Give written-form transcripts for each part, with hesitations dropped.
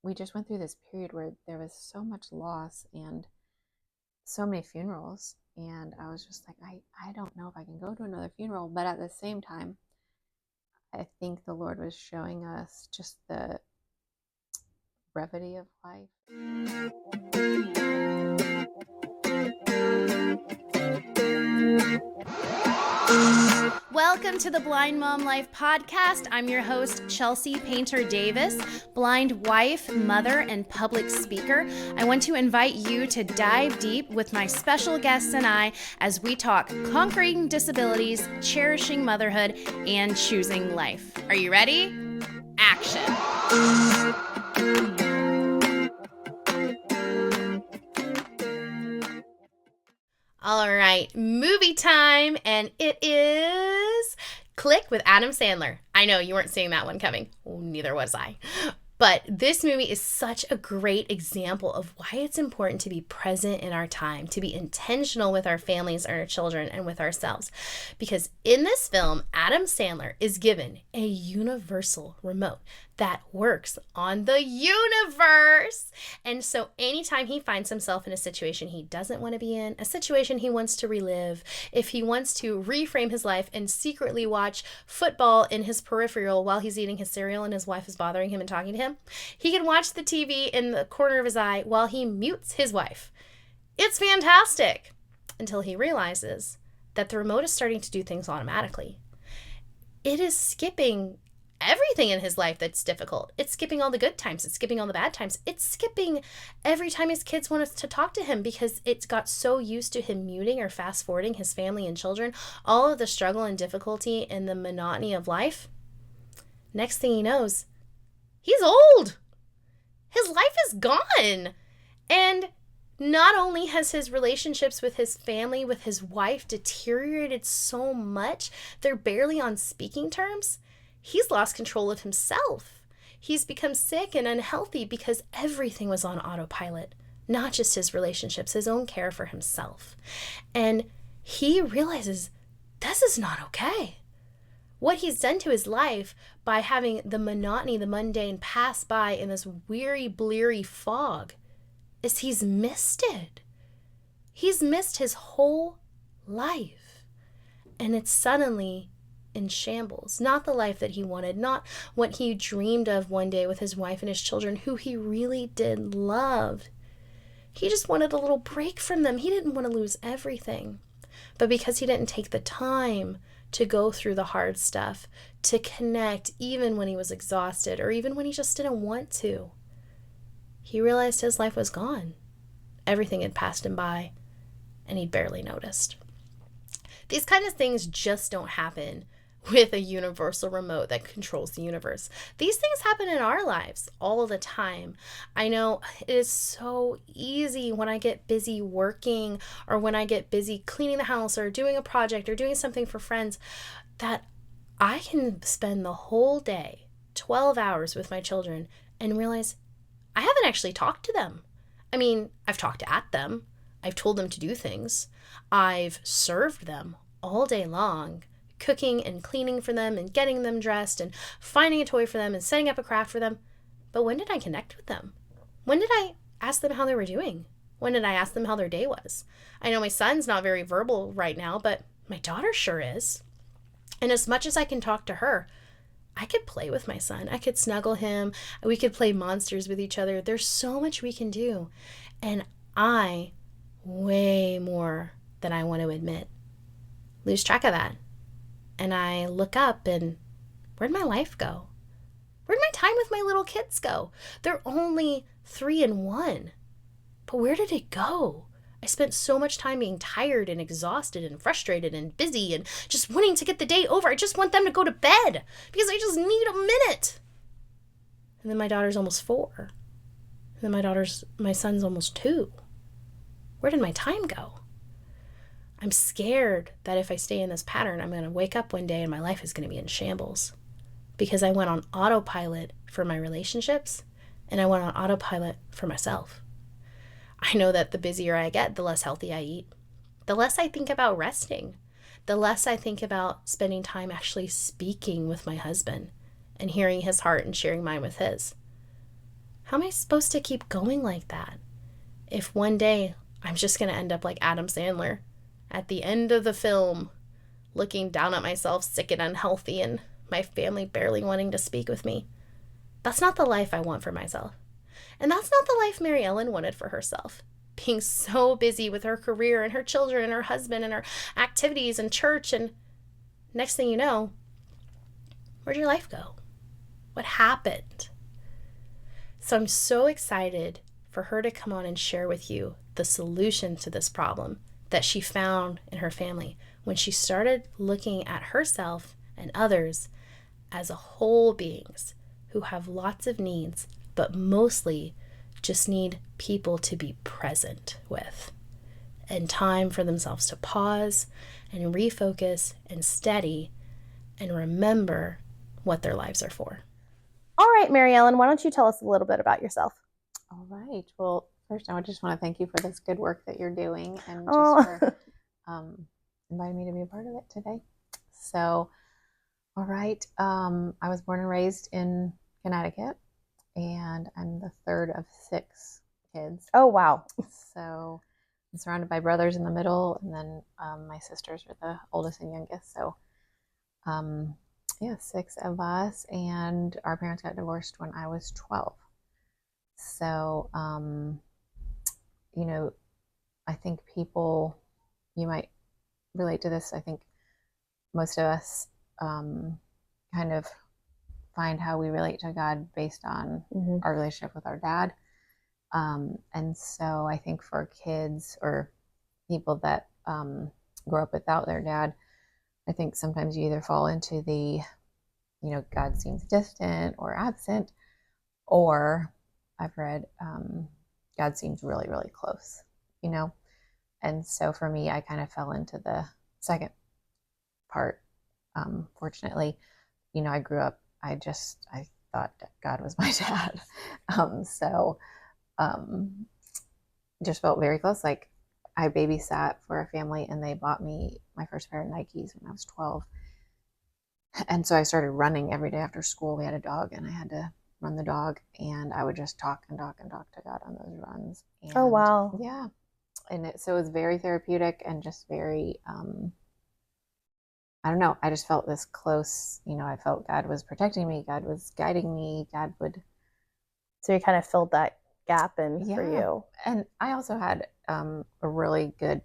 we just went through this period where there was so much loss and so many funerals. And I was just like, I don't know if I can go to another funeral. But at the same time, I think the Lord was showing us just the brevity of life. Welcome to the Blind Mom Life podcast. I'm your host, Chelsey Painter Davis, blind wife, mother, and public speaker. I want to invite you to dive deep with my special guests and I as we talk conquering disabilities, cherishing motherhood, and choosing life. Are you ready? Action. All right, movie time, and it is Click with Adam Sandler. I know you weren't seeing that one coming. Neither was I. But this movie is such a great example of why it's important to be present in our time, to be intentional with our families, our children, and with ourselves. Because in this film, Adam Sandler is given a universal remote that works on the universe. And so anytime he finds himself in a situation he doesn't want to be in, a situation he wants to relive, if he wants to reframe his life and secretly watch football in his peripheral while he's eating his cereal and his wife is bothering him and talking to him, he can watch the TV in the corner of his eye while he mutes his wife. It's fantastic until he realizes that the remote is starting to do things automatically. It is skipping everything in his life that's difficult. It's skipping all the good times. It's skipping all the bad times. It's skipping every time his kids want us to talk to him because it's got so used to him muting or fast forwarding his family and children, all of the struggle and difficulty and the monotony of life. Next thing he knows, he's old. His life is gone. And not only has his relationships with his family, with his wife deteriorated so much, they're barely on speaking terms. He's lost control of himself. He's become sick and unhealthy because everything was on autopilot, not just his relationships, his own care for himself. And he realizes this is not okay. What he's done to his life by having the monotony, the mundane pass by in this weary, bleary fog is he's missed it. He's missed his whole life. And it's suddenly in shambles. Not the life that he wanted, not what he dreamed of one day with his wife and his children, who he really did love. He just wanted a little break from them. He didn't want to lose everything. But because he didn't take the time to go through the hard stuff, to connect even when he was exhausted or even when he just didn't want to, he realized his life was gone. Everything had passed him by, and he'd barely noticed. These kind of things just don't happen with a universal remote that controls the universe. These things happen in our lives all the time. I know it is so easy when I get busy working or when I get busy cleaning the house or doing a project or doing something for friends that I can spend the whole day, 12 hours with my children and realize I haven't actually talked to them. I mean, I've talked at them. I've told them to do things. I've served them all day long, cooking and cleaning for them and getting them dressed and finding a toy for them and setting up a craft for them. But when did I connect with them? When did I ask them how they were doing? When did I ask them how their day was? I know my son's not very verbal right now, but my daughter sure is. And as much as I can talk to her, I could play with my son. I could snuggle him. We could play monsters with each other. There's so much we can do. And I, way more than I want to admit, lose track of that. And I look up and where'd my life go? Where'd my time with my little kids go? They're only 3 and 1. But where did it go? I spent so much time being tired and exhausted and frustrated and busy and just wanting to get the day over. I just want them to go to bed because I just need a minute. And then my daughter's almost 4. And then my son's almost 2. Where did my time go? I'm scared that if I stay in this pattern, I'm going to wake up one day and my life is going to be in shambles because I went on autopilot for my relationships and I went on autopilot for myself. I know that the busier I get, the less healthy I eat, the less I think about resting, the less I think about spending time actually speaking with my husband and hearing his heart and sharing mine with his. How am I supposed to keep going like that if one day I'm just going to end up like Adam Sandler at the end of the film, looking down at myself sick and unhealthy and my family barely wanting to speak with me? That's not the life I want for myself. And that's not the life Maryellen wanted for herself. Being so busy with her career and her children and her husband and her activities and church, and next thing you know, where'd your life go? What happened? So I'm so excited for her to come on and share with you the solution to this problem that she found in her family when she started looking at herself and others as whole beings who have lots of needs, but mostly just need people to be present with and time for themselves to pause and refocus and steady and remember what their lives are for. All right, Maryellen, why don't you tell us a little bit about yourself? All right. Well, first, I just want to thank you for this good work that you're doing and just for inviting me to be a part of it today. So, all right. I was born and raised in Connecticut, and I'm the third of 6 kids. Oh, wow. So I'm surrounded by brothers in the middle, and then my sisters are the oldest and youngest. So, yeah, 6 of us, and our parents got divorced when I was 12. So, you know, I think people, you might relate to this. I think most of us kind of find how we relate to God based on our relationship with our dad. And so I think for kids or people that grow up without their dad, I think sometimes you either fall into the, God seems distant or absent, or I've read God seems really, really close, And so for me, I kind of fell into the second part. Fortunately, I grew up, I thought God was my dad. So just felt very close. Like I babysat for a family and they bought me my first pair of Nikes when I was 12. And so I started running every day after school. We had a dog and I had to run the dog, and I would just talk and talk and talk to God on those runs. And, oh, wow. Yeah. And so it was very therapeutic and just very, I don't know. I just felt this close, I felt God was protecting me. God was guiding me. God would. So you kind of filled that gap in for you. And I also had a really good,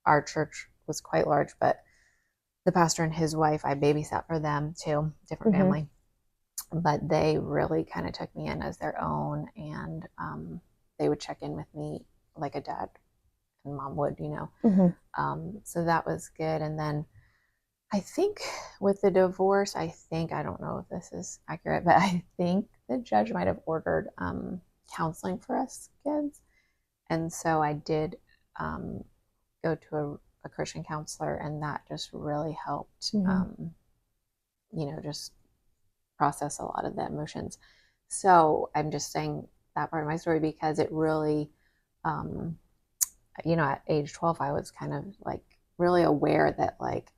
our church was quite large, but the pastor and his wife, I babysat for them too, different family. But they really kind of took me in as their own, and they would check in with me like a dad and mom would, So that was good. And then I think with the divorce, I don't know if this is accurate, but I think the judge might have ordered counseling for us kids. And so I did go to a Christian counselor, and that just really helped, just process a lot of the emotions. So I'm just saying that part of my story because it really, at age 12, I was kind of like really aware that like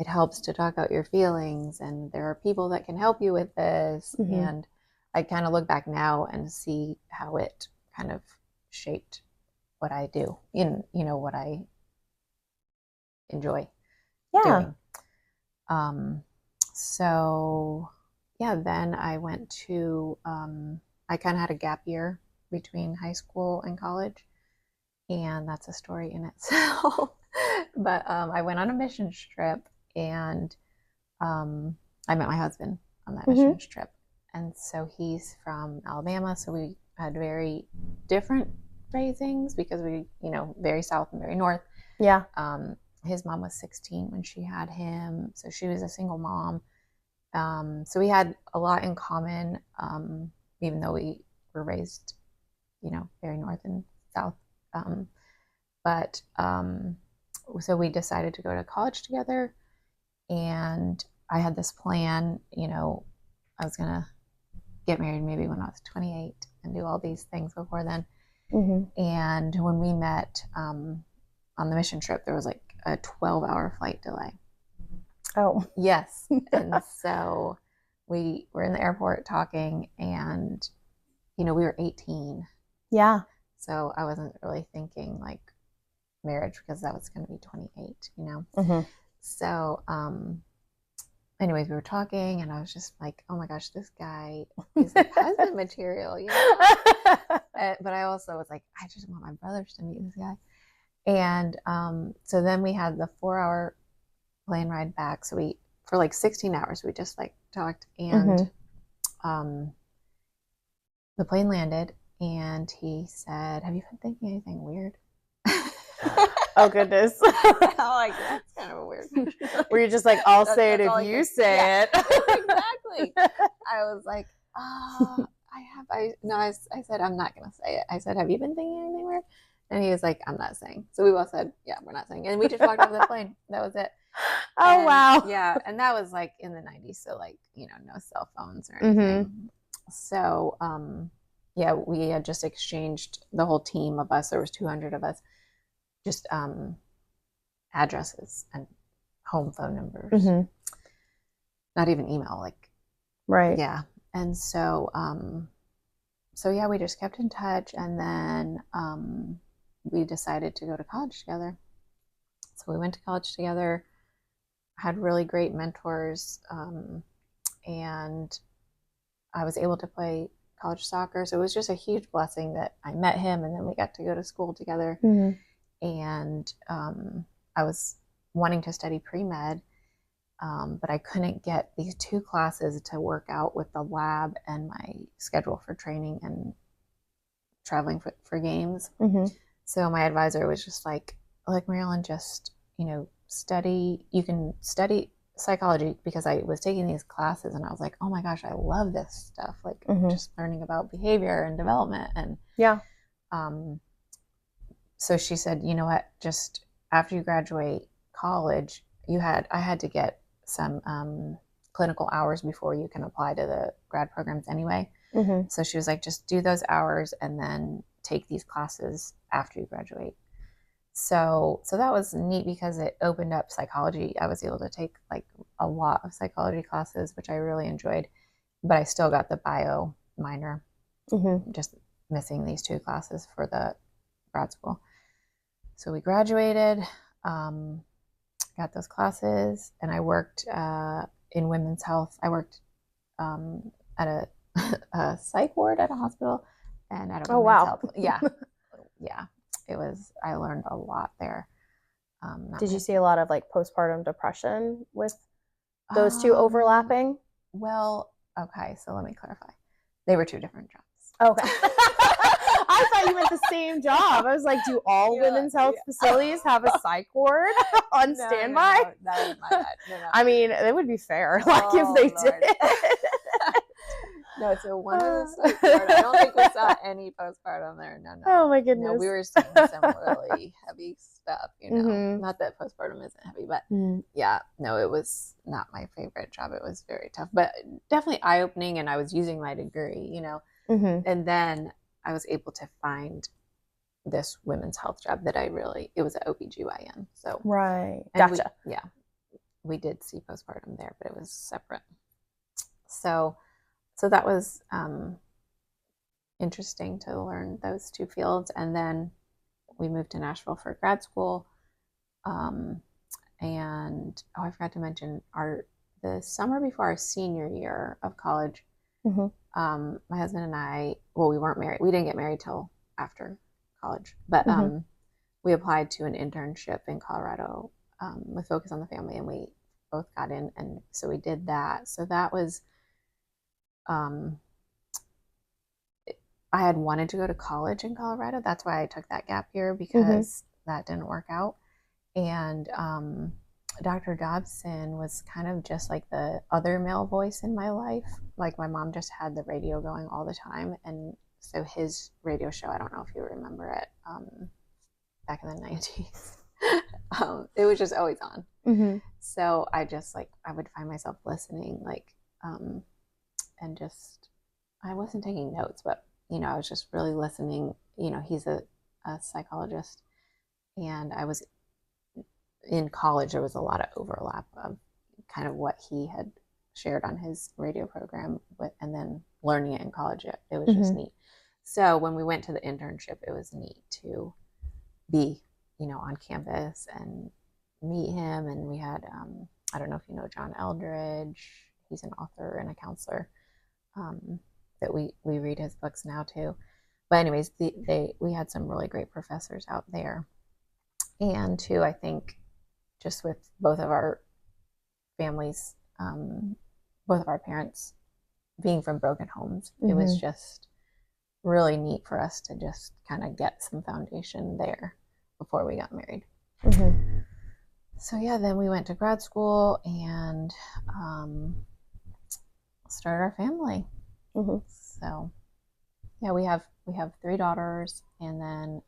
it helps to talk out your feelings, and there are people that can help you with this. And I kind of look back now and see how it kind of shaped what I do in, what I enjoy doing. So yeah, then I went to, I kind of had a gap year between high school and college, and that's a story in itself. But I went on a mission trip, and I met my husband on that mission trip. And so he's from Alabama, so we had very different raisings because we, very south and very north. Yeah. His mom was 16 when she had him, so she was a single mom. So we had a lot in common, even though we were raised, very north and south. But so we decided to go to college together, and I had this plan, I was going to get married maybe when I was 28 and do all these things before then. And when we met on the mission trip, there was like a 12-hour flight delay. Oh. Yes. And so we were in the airport talking, and we were 18. Yeah. So I wasn't really thinking like marriage because that was going to be 28, Mm-hmm. So, anyways, we were talking and I was just like, oh my gosh, this guy is like husband material, but I also was like, I just want my brothers to meet this guy. And so then we had the 4-hour plane ride back. So for like 16 hours, we just like talked, and the plane landed and he said, have you been thinking anything weird? Oh, goodness. I'm like, that's kind of weird. Were you just like, I'll say it if you say it? Exactly. I was like, I said, I'm not going to say it. I said, have you been thinking anything weird? And he was like, I'm not saying. So we both said, yeah, we're not saying. And we just walked off the plane. That was it. Oh, wow. Yeah. And that was like in the 90s. So like, no cell phones or anything. Mm-hmm. So, yeah, we had just exchanged the whole team of us. There was 200 of us. Just addresses and home phone numbers. Mm-hmm. Not even email, like, right. Yeah. And so, yeah, we just kept in touch, and then we decided to go to college together. So we went to college together, had really great mentors, and I was able to play college soccer. So it was just a huge blessing that I met him, and then we got to go to school together. Mm-hmm. And I was wanting to study pre-med, but I couldn't get these 2 classes to work out with the lab and my schedule for training and traveling for games. Mm-hmm. So my advisor was just like Maryellen, just, you can study psychology, because I was taking these classes and I was like, oh my gosh, I love this stuff. Like, mm-hmm. just learning about behavior and development. And yeah. So she said, you know what, just after you graduate college, I had to get some clinical hours before you can apply to the grad programs anyway. Mm-hmm. So she was like, just do those hours and then take these classes after you graduate. So that was neat because it opened up psychology. I was able to take like a lot of psychology classes, which I really enjoyed, but I still got the bio minor, mm-hmm. just missing these 2 classes for the grad school. So we graduated, got those classes, and I worked in women's health. I worked at a psych ward at a hospital and at a women's health. Yeah. Yeah. I learned a lot there. Did you see a lot of like postpartum depression with those 2 overlapping? Well, okay, so let me clarify. They were 2 different jobs. Okay. I thought you meant the same job. I was like, do all women's health facilities have a psych ward on standby? No, that was my bad. No. I mean, it would be fair, like if they Lord. did. No, so one was a psych ward. I don't think we saw any postpartum there. No. Oh my goodness. No, we were seeing some really heavy stuff, Mm-hmm. Not that postpartum isn't heavy, but yeah, no, it was not my favorite job. It was very tough, but definitely eye-opening, and I was using my degree, Mm-hmm. And then I was able to find this women's health job that it was an OBGYN. So right. Gotcha. We did see postpartum there, but it was separate. So that was interesting to learn those 2 fields. And then we moved to Nashville for grad school. And I forgot to mention the summer before our senior year of college, mm-hmm. My husband and I, we weren't married. We didn't get married till after college, but mm-hmm. We applied to an internship in Colorado with Focus on the Family, and we both got in, and so we did that. So that was, I had wanted to go to college in Colorado. That's why I took that gap year, because mm-hmm. that didn't work out. And Dr. Dobson was kind of just like the other male voice in my life. Like, my mom just had the radio going all the time. And so his radio show, I don't know if you remember it, back in the 90s, it was just always on. Mm-hmm. So I would find myself listening, and just, I wasn't taking notes, but, I was just really listening. He's a psychologist, and I was in college. There was a lot of overlap of kind of what he had shared on his radio program and then learning it in college. It was just neat. So when we went to the internship, it was neat to be, on campus and meet him. And we had, I don't know if you know John Eldridge. He's an author and a counselor that we read his books now too. But anyways, we had some really great professors out there. And too, I think just with both of our families, both of our parents being from broken homes, it was just really neat for us to just kind of get some foundation there before we got married. So yeah, then we went to grad school and started our family. So yeah, we have 3 daughters, and then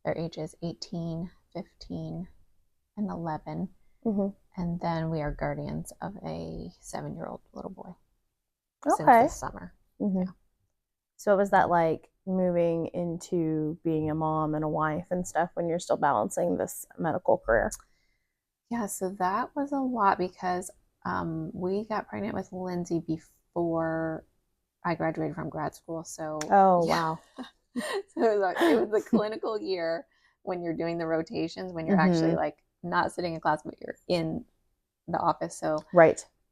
their ages 18, 15, and 11. And then we are guardians of a 7-year-old little boy since this summer. Yeah. So what was that like, moving into being a mom and a wife and stuff when you're still balancing this medical career? Yeah, so that was a lot because we got pregnant with Lindsay before I graduated from grad school. So wow. So it was the clinical year when you're doing the rotations, when you're actually like not sitting in class, but you're in the office. So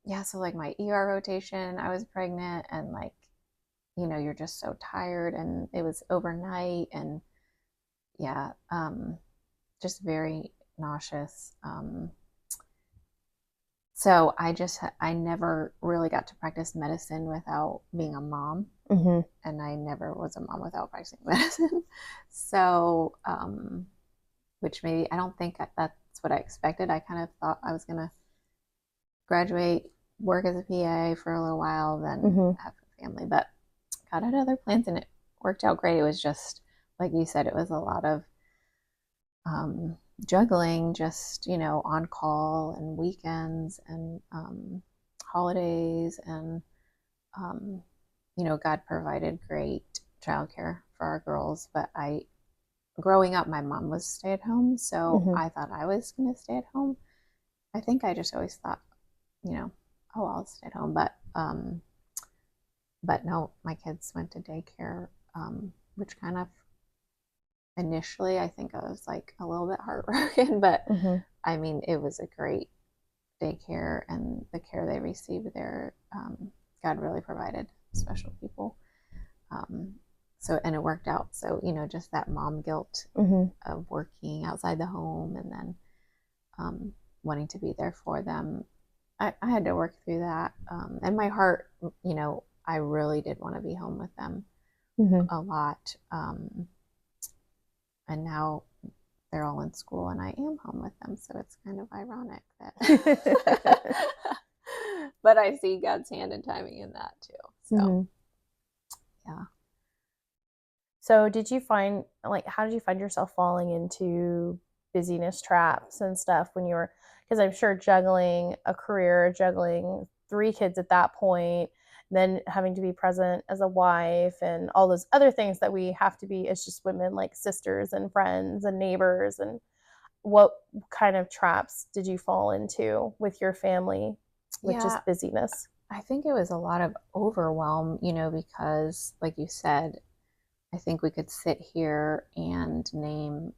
yeah, so like my ER rotation, I was pregnant, and like, you're just so tired, and it was overnight, and yeah, just very nauseous. So I never really got to practice medicine without being a mom. And I never was a mom without practicing medicine. So, which maybe, I don't think that's what I expected. I kind of thought I was going to graduate, work as a PA for a little while, then have a family, but God had other plans, and it worked out great. It was just, like you said, it was a lot of juggling, just, on call and weekends and holidays. And, God provided great childcare for our girls. But growing up, my mom was stay at home. So I thought I was going to stay at home. I think I just always thought, oh, I'll stay at home. But no, my kids went to daycare, which kind of, initially, I think I was like a little bit heartbroken, but I mean, it was a great daycare, and the care they received there, God really provided special people. So, and it worked out. So, just that mom guilt of working outside the home, and then wanting to be there for them. I had to work through that. And my heart, I really did want to be home with them a lot. And now they're all in school, and I am home with them. So it's kind of ironic that, but I see God's hand and timing in that too. So, yeah. So did you find, like, how did you find yourself falling into busyness traps and stuff when you were, because I'm sure juggling a career, juggling 3 kids at that point, then having to be present as a wife and all those other things that we have to be as just women, like sisters and friends and neighbors, and what kind of traps did you fall into with your family with just busyness? I think it was a lot of overwhelm, because like you said, I think we could sit here and name,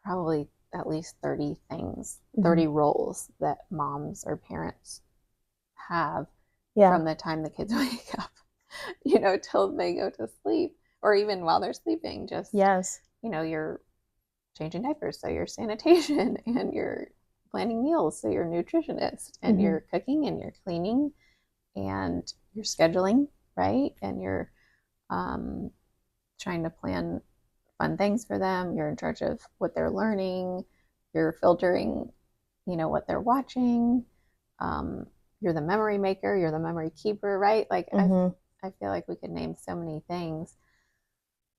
probably at least 30 things, 30 roles that moms or parents have from the time the kids wake up, till they go to sleep, or even while they're sleeping. Just, you're changing diapers, so you're sanitation, and you're planning meals, so you're nutritionist, and you're cooking, and you're cleaning, and you're scheduling, right? And you're trying to plan fun things for them. You're in charge of what they're learning. You're filtering, what they're watching. You're the memory maker. You're the memory keeper, right? Like, I feel like we could name so many things.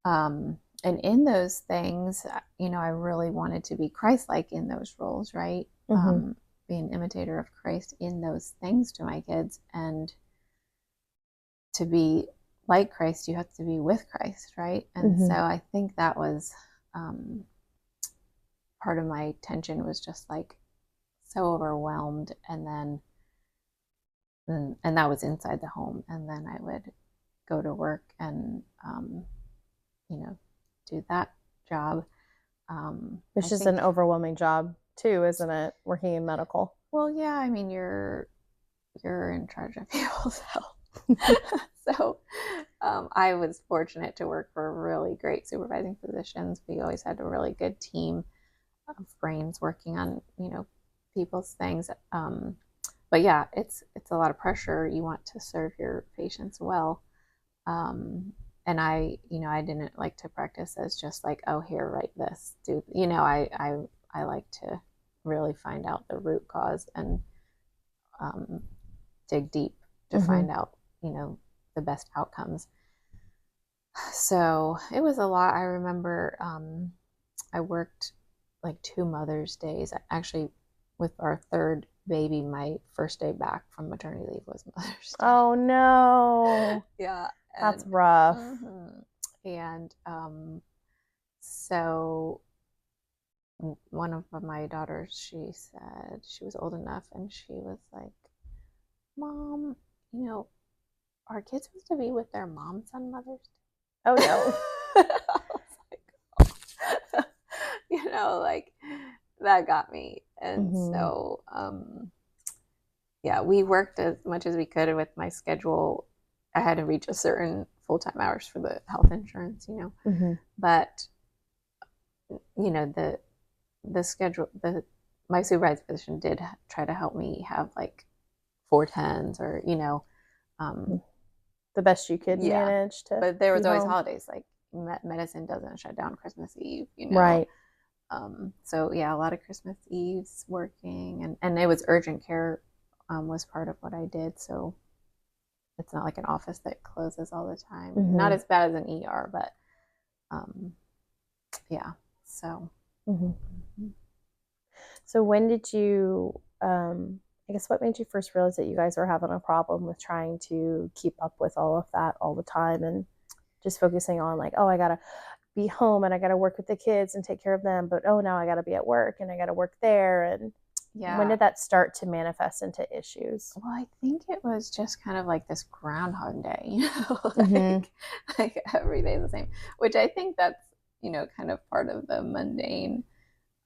And in those things, I really wanted to be Christ-like in those roles, right? Be an imitator of Christ in those things to my kids. And to be like Christ, you have to be with Christ, right? And so I think that was part of my tension, was just like so overwhelmed. And then and that was inside the home. And then I would go to work and, you know, do that job. Which is an overwhelming job too, isn't it? Working in medical. Well, yeah, I mean, you're in charge of people's health. So I was fortunate to work for really great supervising physicians. We always had a really good team of brains working on, people's things. But yeah, it's a lot of pressure. You want to serve your patients well. And I didn't like to practice as just like, oh, here, write this, do, I like to really find out the root cause and dig deep to find out, the best outcomes. So it was a lot. I remember I worked like 2 Mother's Days. Actually, with our third baby, my first day back from maternity leave was Mother's Day. Oh no. Yeah. That's rough. And so one of my daughters, she said she was old enough and she was like, Mom, are kids supposed to be with their moms on Mother's Day? Oh no. I was like, like that got me. And so, yeah, we worked as much as we could with my schedule. I had to reach a certain full-time hours for the health insurance, but the schedule, my supervisor position did try to help me have like 410s or, the best you could manage to. But there was always home. Holidays, like medicine doesn't shut down Christmas Eve, Right. So yeah, a lot of Christmas Eves working, and it was urgent care was part of what I did. So it's not like an office that closes all the time. Not as bad as an ER, but yeah. So. So when did you? I guess what made you first realize that you guys were having a problem with trying to keep up with all of that all the time and just focusing on like, oh, I gotta be home and I gotta work with the kids and take care of them, but oh, now I gotta be at work and I gotta work there. And when did that start to manifest into issues? Well, I think it was just kind of like this Groundhog Day, like every day is the same, which I think that's, kind of part of the mundane.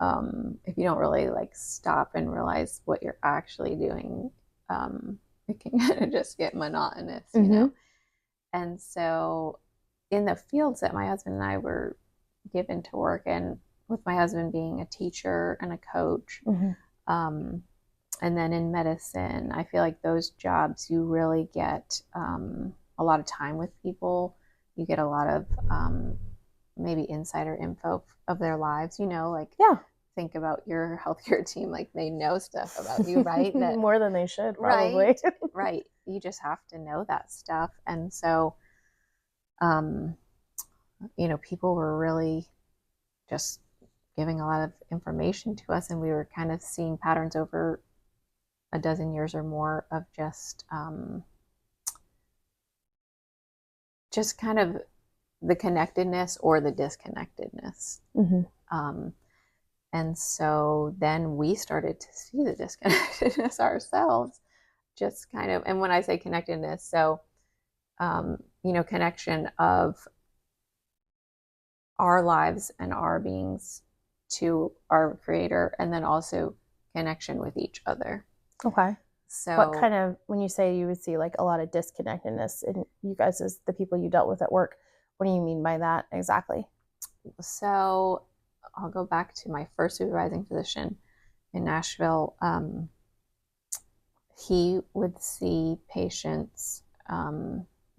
If you don't really like stop and realize what you're actually doing, it can kind of just get monotonous, And so in the fields that my husband and I were given to work in, with my husband being a teacher and a coach, and then in medicine, I feel like those jobs, you really get a lot of time with people. You get a lot of maybe insider info of their lives, think about your healthcare team, like they know stuff about you, right? That, more than they should, probably. Right. You just have to know that stuff. And so, people were really just giving a lot of information to us, and we were kind of seeing patterns over a dozen years or more of just kind of the connectedness or the disconnectedness. And so then we started to see the disconnectedness ourselves, just kind of, and when I say connectedness, so, connection of our lives and our beings to our creator, and then also connection with each other. Okay. So what kind of, when you say you would see like a lot of disconnectedness in you guys as the people you dealt with at work, what do you mean by that exactly? So I'll go back to my first supervising physician in Nashville. He would see patients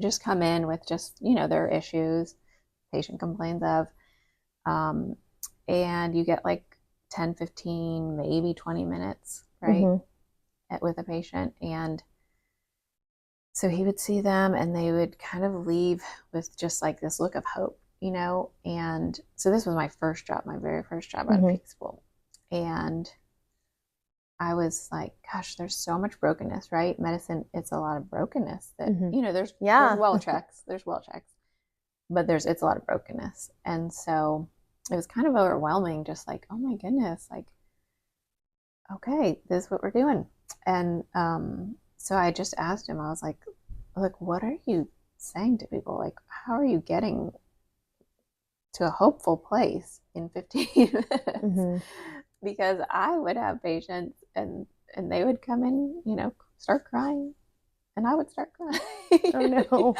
just come in with just, their issues, patient complains of, and you get like 10, 15, maybe 20 minutes, right, with a patient. And so he would see them and they would kind of leave with just like this look of hope, and so this was my first job, my very first job out of peak school. And I was like, gosh, there's so much brokenness, right? Medicine, it's a lot of brokenness that, there's well checks, but it's a lot of brokenness. And so it was kind of overwhelming, just like, oh my goodness, like, okay, this is what we're doing. And So I just asked him, I was like, what are you saying to people? Like, how are you getting to a hopeful place in 15 minutes? Mm-hmm. Because I would have patients and they would come in, start crying, and I would start crying. Oh no.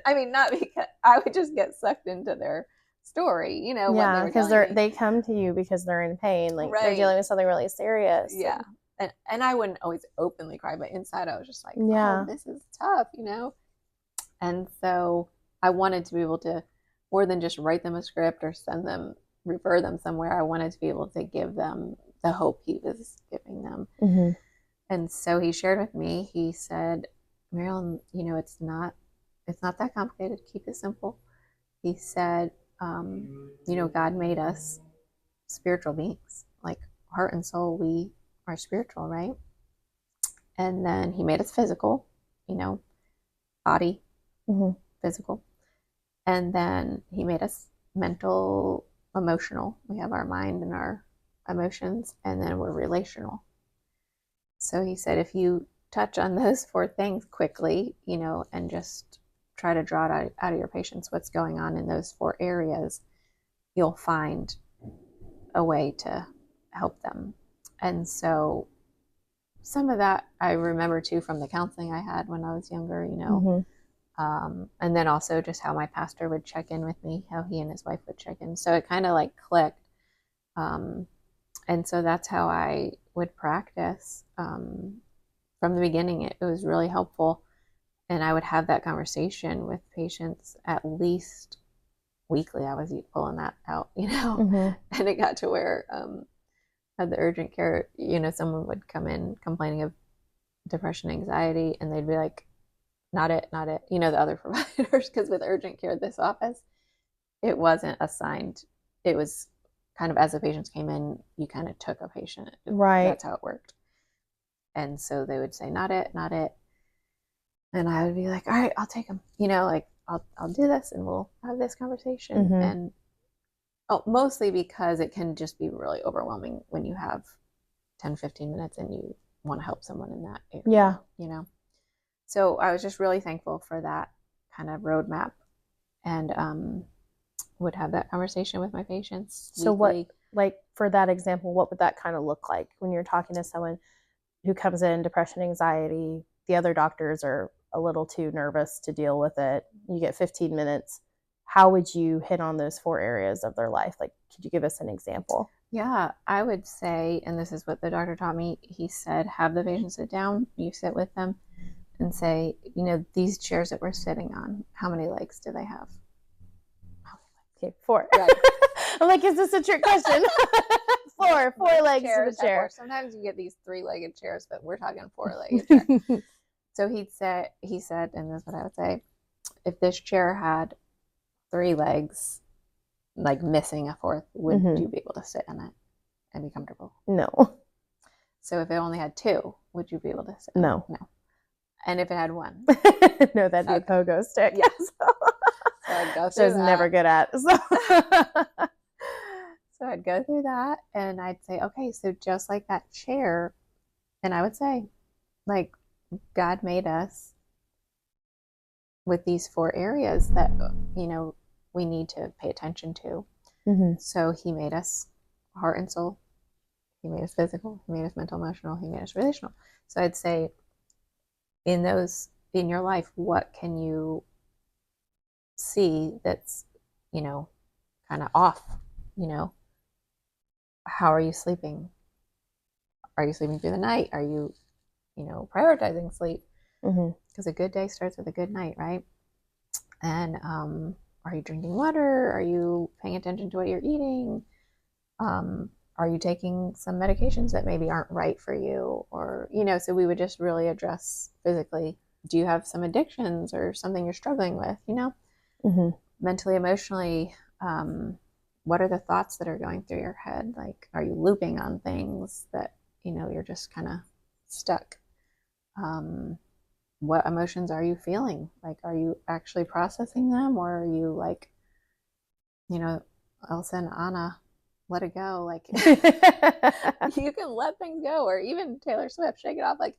I mean, not because I would just get sucked into their story, what they Yeah, were because telling me. they come to you because they're in pain, like they're Right. dealing with something really serious. Yeah. And I wouldn't always openly cry, but inside I was just like, Yeah. oh, this is tough, And so I wanted to be able to, more than just write them a script or send them, refer them somewhere, I wanted to be able to give them the hope he was giving them. Mm-hmm. And so he shared with me, he said, Maryellen, it's not that complicated. Keep it simple. He said, God made us spiritual beings, like heart and soul, we are spiritual, right? And then he made us physical, body, Mm-hmm. physical. And then he made us mental, emotional. We have our mind and our emotions, and then we're relational. So he said, if you touch on those four things quickly, and just try to draw it out of your patients what's going on in those four areas, you'll find a way to help them. And so some of that I remember too from the counseling I had when I was younger, Mm-hmm. And then also just how my pastor would check in with me, how he and his wife would check in. So it kind of like clicked. Um, and so that's how I would practice. From the beginning, it was really helpful. And I would have that conversation with patients at least weekly. I was pulling that out, Mm-hmm. and it got to where at the urgent care, someone would come in complaining of depression, anxiety, and they'd be like, not it, not it. The other providers, because with urgent care, this office, it wasn't assigned. It was kind of as the patients came in, you kind of took a patient. Right. That's how it worked. And so they would say, not it, not it. And I would be like, all right, I'll take them. Like I'll do this and we'll have this conversation. Mm-hmm. And mostly because it can just be really overwhelming when you have 10, 15 minutes and you want to help someone in that area. Yeah. So I was just really thankful for that kind of roadmap, and would have that conversation with my patients So weekly. like for that example, what would that kind of look like when you're talking to someone who comes in depression, anxiety, the other doctors are a little too nervous to deal with it. You get 15 minutes. How would you hit on those four areas of their life? Like, could you give us an example? Yeah, I would say, and this is what the doctor taught me, he said, have the patient sit down, you sit with them, and say, these chairs that we're sitting on, how many legs do they have? Okay, 4. Right. I'm like, is this a trick question? four legs to the chair. Sometimes you get these 3-legged chairs, but we're talking 4-legged chair. So he said, and this is what I would say, if this chair had 3 legs, like missing a fourth, would you be able to sit in it and be comfortable? No. So if it only had 2, would you be able to sit? No. No. And if it had 1? No, that'd be a pogo stick. Yes. So I'd go through that. Never good at. So I'd go through that and I'd say, okay, so just like that chair, and I would say, like, God made us with these 4 areas that, we need to pay attention to. Mm-hmm. So he made us heart and soul. He made us physical. He made us mental, emotional. He made us relational. So I'd say, in your life, what can you see that's, kind of off? How are you sleeping? Are you sleeping through the night? Are you, prioritizing sleep? Because a good day starts with a good night, right? And are you drinking water? Are you paying attention to what you're eating? Are you taking some medications that maybe aren't right for you? Or, so we would just really address physically. Do you have some addictions or something you're struggling with? Mentally, emotionally, what are the thoughts that are going through your head? Like, are you looping on things that, you're just kind of stuck? What emotions are you feeling? Like, are you actually processing them, or are you like, Elsa and Anna, let it go? Like, you can let things go, or even Taylor Swift, shake it off. Like,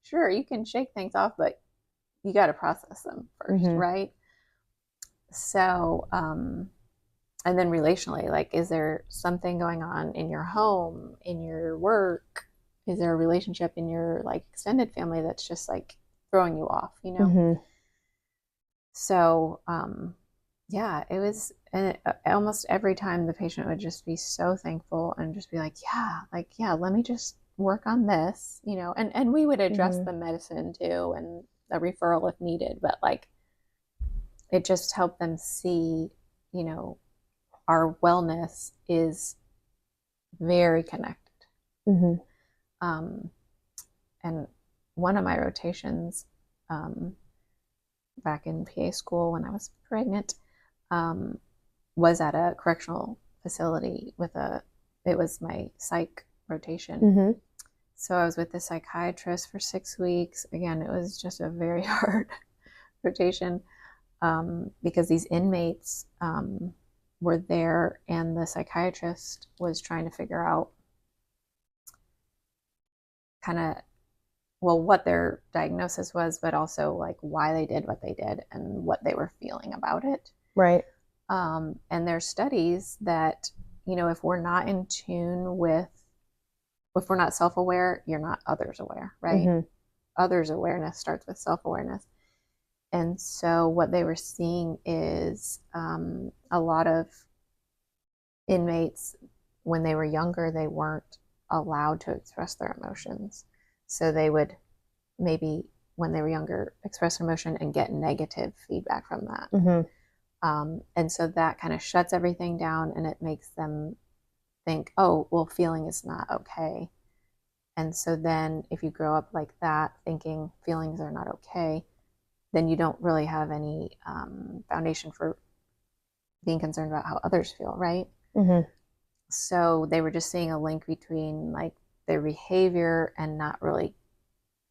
sure, you can shake things off, but you got to process them 1st, right? So, and then relationally, like, is there something going on in your home, in your work? Is there a relationship in your like extended family that's just like throwing you off, you know? So, yeah, it was almost every time the patient would just be so thankful and just be like, yeah, let me just work on this, you know, and we would address the medicine too and a referral if needed, but like it just helped them see, you know, our wellness is very connected. And one of my rotations, back in PA school when I was pregnant, was at a correctional facility it was my psych rotation. So I was with the psychiatrist for 6 weeks. Again, it was just a very hard rotation, because these inmates were there and the psychiatrist was trying to figure out kind of, well, what their diagnosis was, but also like why they did what they did and what they were feeling about it. Right. And there's studies that, you know, if we're not in tune with, if we're not self-aware, you're not others aware, right? Others awareness starts with self-awareness. And so what they were seeing is a lot of inmates, when they were younger, they weren't allowed to express their emotions. So they would maybe, when they were younger, express an emotion and get negative feedback from that. And so that kind of shuts everything down and it makes them think, oh, well, feeling is not okay. And so then if you grow up like that, thinking feelings are not okay, then you don't really have any foundation for being concerned about how others feel, right? So they were just seeing a link between like their behavior and not really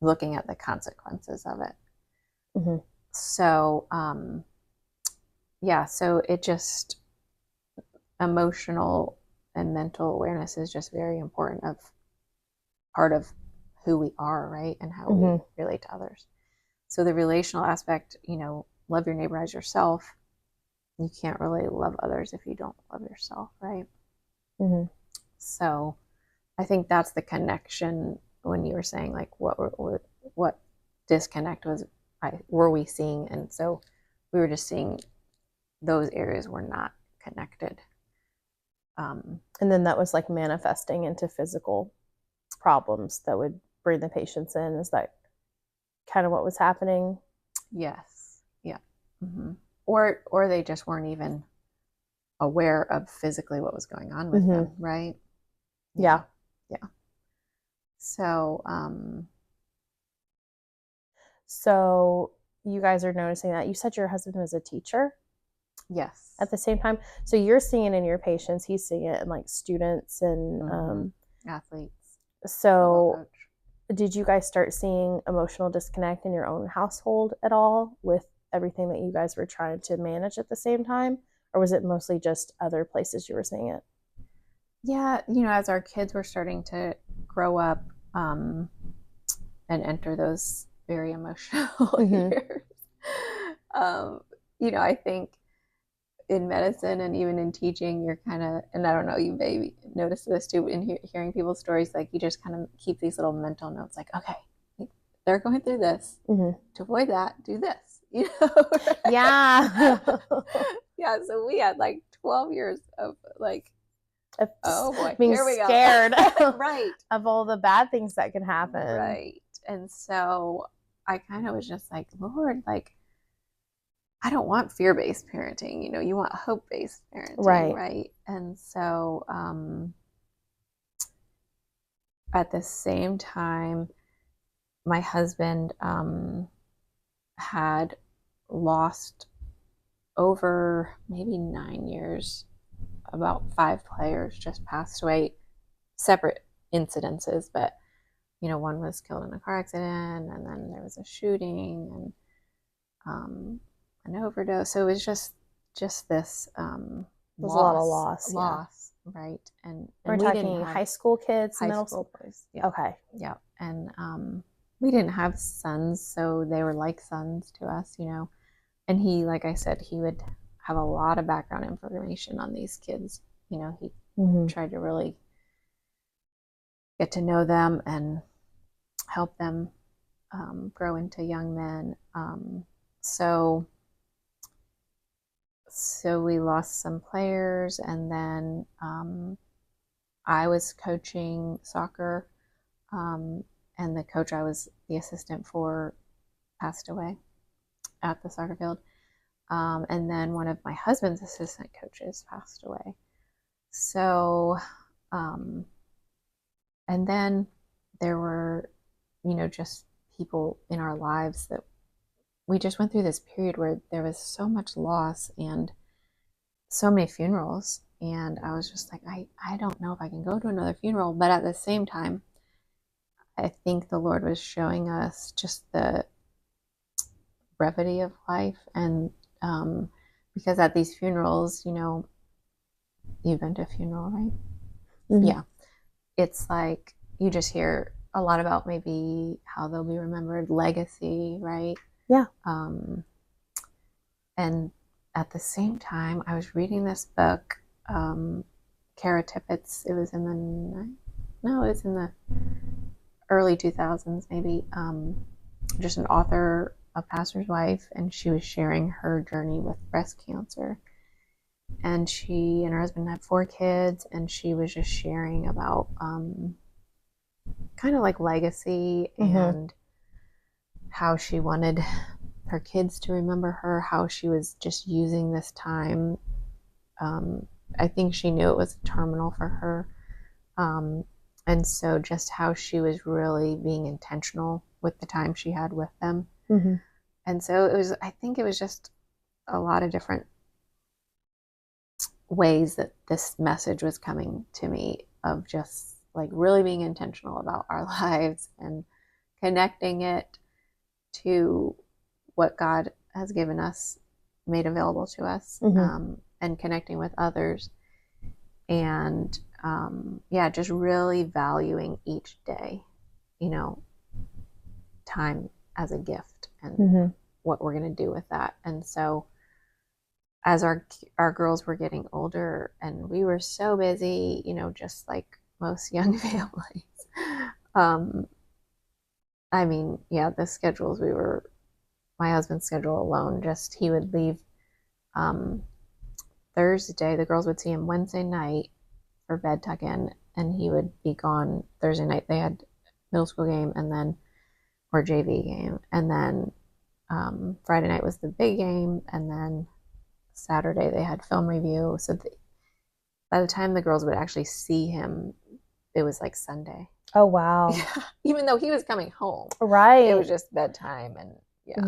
looking at the consequences of it. So, yeah, so it just, emotional and mental awareness is just very important of part of who we are, right? And how we relate to others. So the relational aspect, you know, love your neighbor as yourself. You can't really love others if you don't love yourself, right? So I think that's the connection when you were saying like what disconnect were we seeing, and so we were just seeing those areas were not connected. And then that was like manifesting into physical problems that would bring the patients in. Is that kind of what was happening? Yes. Yeah. Or they just weren't even aware of physically what was going on with them, right? Yeah. So so you guys are noticing that. You said your husband was a teacher? Yes. At the same time, so you're seeing it in your patients, he's seeing it in like students and athletes. So did you guys start seeing emotional disconnect in your own household at all with everything that you guys were trying to manage at the same time? Or was it mostly just other places you were seeing it? Yeah, you know, as our kids were starting to grow up and enter those very emotional years, you know, I think in medicine and even in teaching, you're kind of, and I don't know, you maybe notice this too in hearing people's stories, like you just kind of keep these little mental notes, like, okay, they're going through this. To avoid that, do this, you know? Right? Yeah. Yeah, so we had like 12 years of like, oh boy, being here we scared right, of all the bad things that can happen. Right. And so I kind of was just like, Lord, like, I don't want fear-based parenting, you know, you want hope-based parenting, right? And so at the same time, my husband had lost over maybe 9 years, about 5 players just passed away, separate incidences, but you know, one was killed in a car accident, and then there was a shooting and an overdose. So it was just this There's a lot of loss, right? And we're we talking didn't have high school kids, high middle school boys. Yeah. Okay. Yeah. And we didn't have sons, so they were like sons to us, And he, like I said, he would have a lot of background information on these kids. He tried to really get to know them and help them grow into young men. So we lost some players, and then I was coaching soccer, and the coach I was the assistant for passed away at the soccer field. And then one of my husband's assistant coaches passed away. So, and then there were, just people in our lives that we just went through this period where there was so much loss and so many funerals. And I was just like, I don't know if I can go to another funeral. But at the same time, I think the Lord was showing us just the brevity of life. And because at these funerals, you've been to a funeral, right? Mm-hmm. Yeah. It's like you just hear a lot about maybe how they'll be remembered, legacy, right? Yeah. And at the same time, I was reading this book, Kara Tippett's. It was in the early 2000s, maybe. Just an author, a pastor's wife, and she was sharing her journey with breast cancer. And she and her husband had 4 kids, and she was just sharing about kind of like legacy and how she wanted her kids to remember her, how she was just using this time. I think she knew it was terminal for her. And so just how she was really being intentional with the time she had with them. Mm-hmm. And so I think it was just a lot of different ways that this message was coming to me of just like really being intentional about our lives and connecting it to what God has given us, made available to us, and connecting with others. And just really valuing each day, time as a gift and what we're going to do with that. And so as our girls were getting older and we were so busy, just like most young families. The schedules my husband's schedule alone, just he would leave Thursday. The girls would see him Wednesday night for bed tuck-in, and he would be gone Thursday night. They had middle school game or JV game, and then Friday night was the big game, and then Saturday they had film review. So by the time the girls would actually see him, it was like Sunday. Oh, wow. Yeah. Even though he was coming home. Right. It was just bedtime and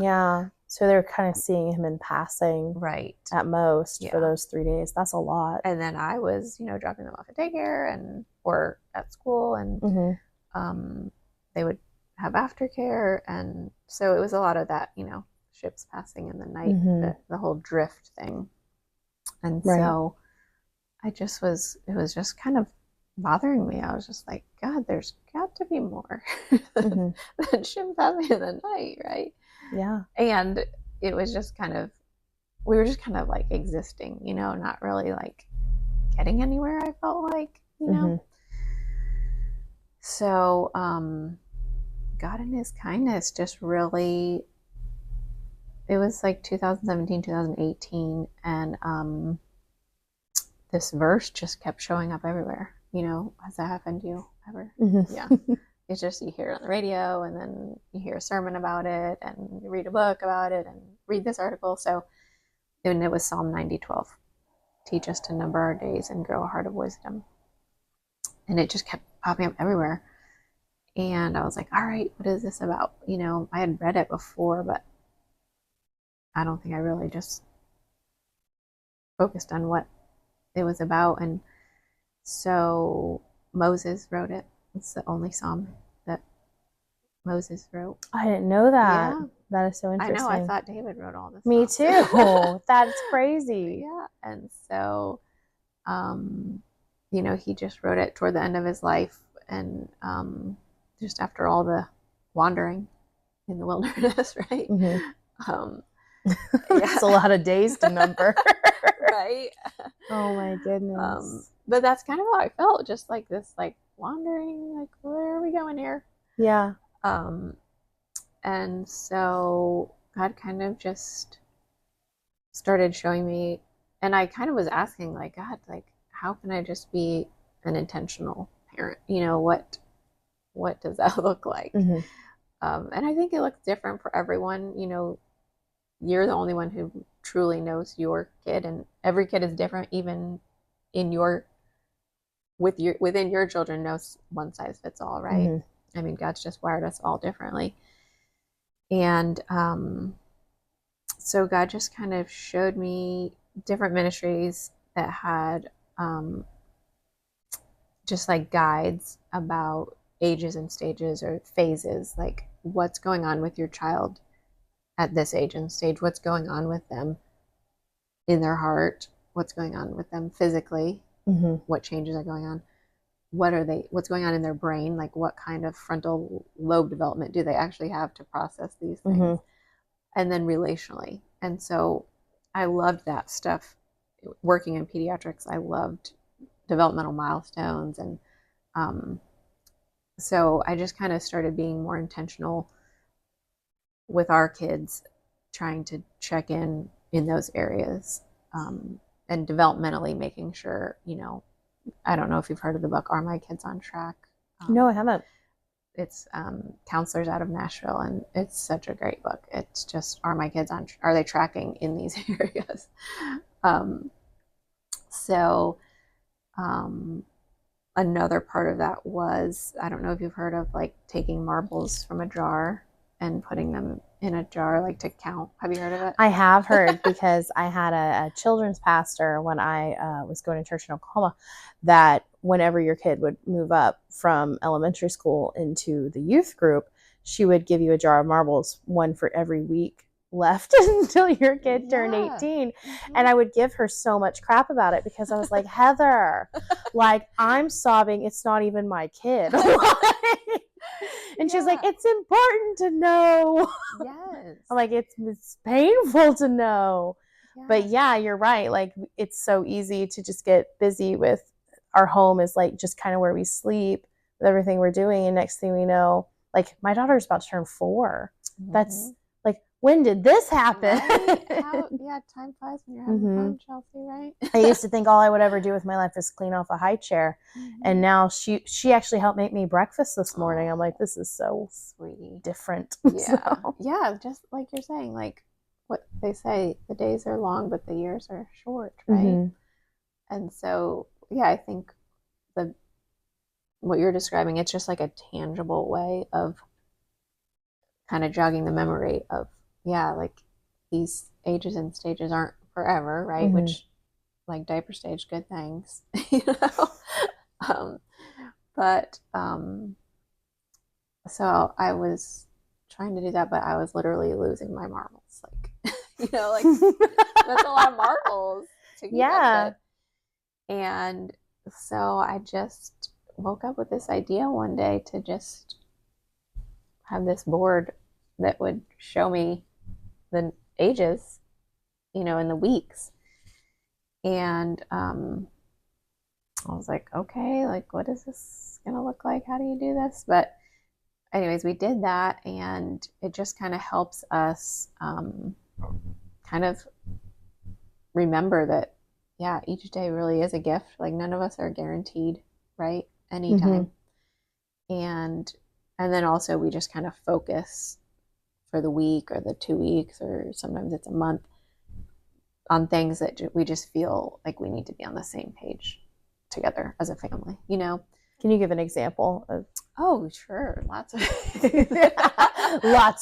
yeah. So they're kind of seeing him in passing. Right. At most for those 3 days. That's a lot. And then I was, dropping them off at daycare or at school, and they would have aftercare. And so it was a lot of that, ships passing in the night, the whole drift thing. And so it was just kind of bothering me. I was just like, God, there's got to be more than ships passing in the night, right? Yeah. And it was just we were just kind of like existing, not really like getting anywhere, I felt like, So God in his kindness just really, it was like 2017, 2018, and this verse just kept showing up everywhere. Has that happened to you ever? Yeah. It's just you hear it on the radio, and then you hear a sermon about it, and you read a book about it, and read this article. So, and it was Psalm 90:12. Teach us to number our days and grow a heart of wisdom. And it just kept popping up everywhere. And I was like, all right, what is this about? I had read it before, but I don't think I really just focused on what it was about. And so Moses wrote it. It's the only psalm that Moses wrote. I didn't know that. Yeah. That is so interesting. I know. I thought David wrote all this. Me too. That's crazy. Yeah. And so, he just wrote it toward the end of his life, and just after all the wandering in the wilderness, right? Mm-hmm. Yeah. It's a lot of days to number. Right? Oh my goodness. But that's kind of how I felt, just like this, like wandering, like where are we going here? Yeah. And so God kind of just started showing me, and I kind of was asking, like, God, like, how can I just be an intentional parent? You know, what does that look like? Mm-hmm. And I think it looks different for everyone. You know, you're the only one who truly knows your kid, and every kid is different, even in your within your children. No one size fits all, right? Mm-hmm. I mean, God's just wired us all differently. And so God just kind of showed me different ministries that had just like guides about ages and stages or phases, like what's going on with your child at this age and stage, what's going on with them in their heart, what's going on with them physically, Mm-hmm. what changes are going on, what's going on in their brain, like what kind of frontal lobe development do they actually have to process these things, Mm-hmm. and then relationally. And so I loved that stuff. Working in pediatrics, I loved developmental milestones. And so I just kind of started being more intentional with our kids, trying to check in those areas, and developmentally making sure, you know, I don't know if you've heard of the book Are My Kids on Track? No, I haven't. It's counselors out of Nashville, and it's such a great book. It's just, are they tracking in these areas? Um, so another part of that was, I don't know if you've heard of like taking marbles from a jar and putting them in a jar, like to count. Have you heard of it? I have heard, because I had a children's pastor when I was going to church in Oklahoma, that whenever your kid would move up from elementary school into the youth group, she would give you a jar of marbles, one for every week left until your kid turned 18. And I would give her so much crap about it, because I was like, Heather, like, I'm sobbing, it's not even my kid. And she's like, it's important to know. Yes. I'm like, it's painful to know. Yeah. But yeah, you're right. Like, it's so easy to just get busy with our home is like just kind of where we sleep, with everything we're doing. And next thing we know, like, my daughter's about to turn 4. That's like, when did this happen? Right? Time flies when you're having fun, Chelsey, right? I used to think all I would ever do with my life is clean off a high chair. And now she actually helped make me breakfast this morning. I'm like, this is so sweet, different. Yeah. Yeah, just like you're saying, like what they say, the days are long, but the years are short, right? And so, yeah, I think what you're describing, it's just like a tangible way of kind of jogging the memory of, yeah, like these ages and stages aren't forever, right? Which, like diaper stage, good things, you know. But so I was trying to do that, but I was literally losing my marbles, like, you know, like that's a lot of marbles to keep up with. And so I just woke up with this idea one day to just have this board that would show me the ages, you know, in the weeks. And I was like, okay, like, what is this going to look like? How do you do this? But anyways, we did that, and it just kind of helps us kind of remember that, yeah, each day really is a gift. Like, none of us are guaranteed, right? Anytime. And then also we just kind of focus for the week or the 2 weeks, or sometimes it's a month, on things that we just feel like we need to be on the same page together as a family, you know? Can you give an example of? Oh, sure. Lots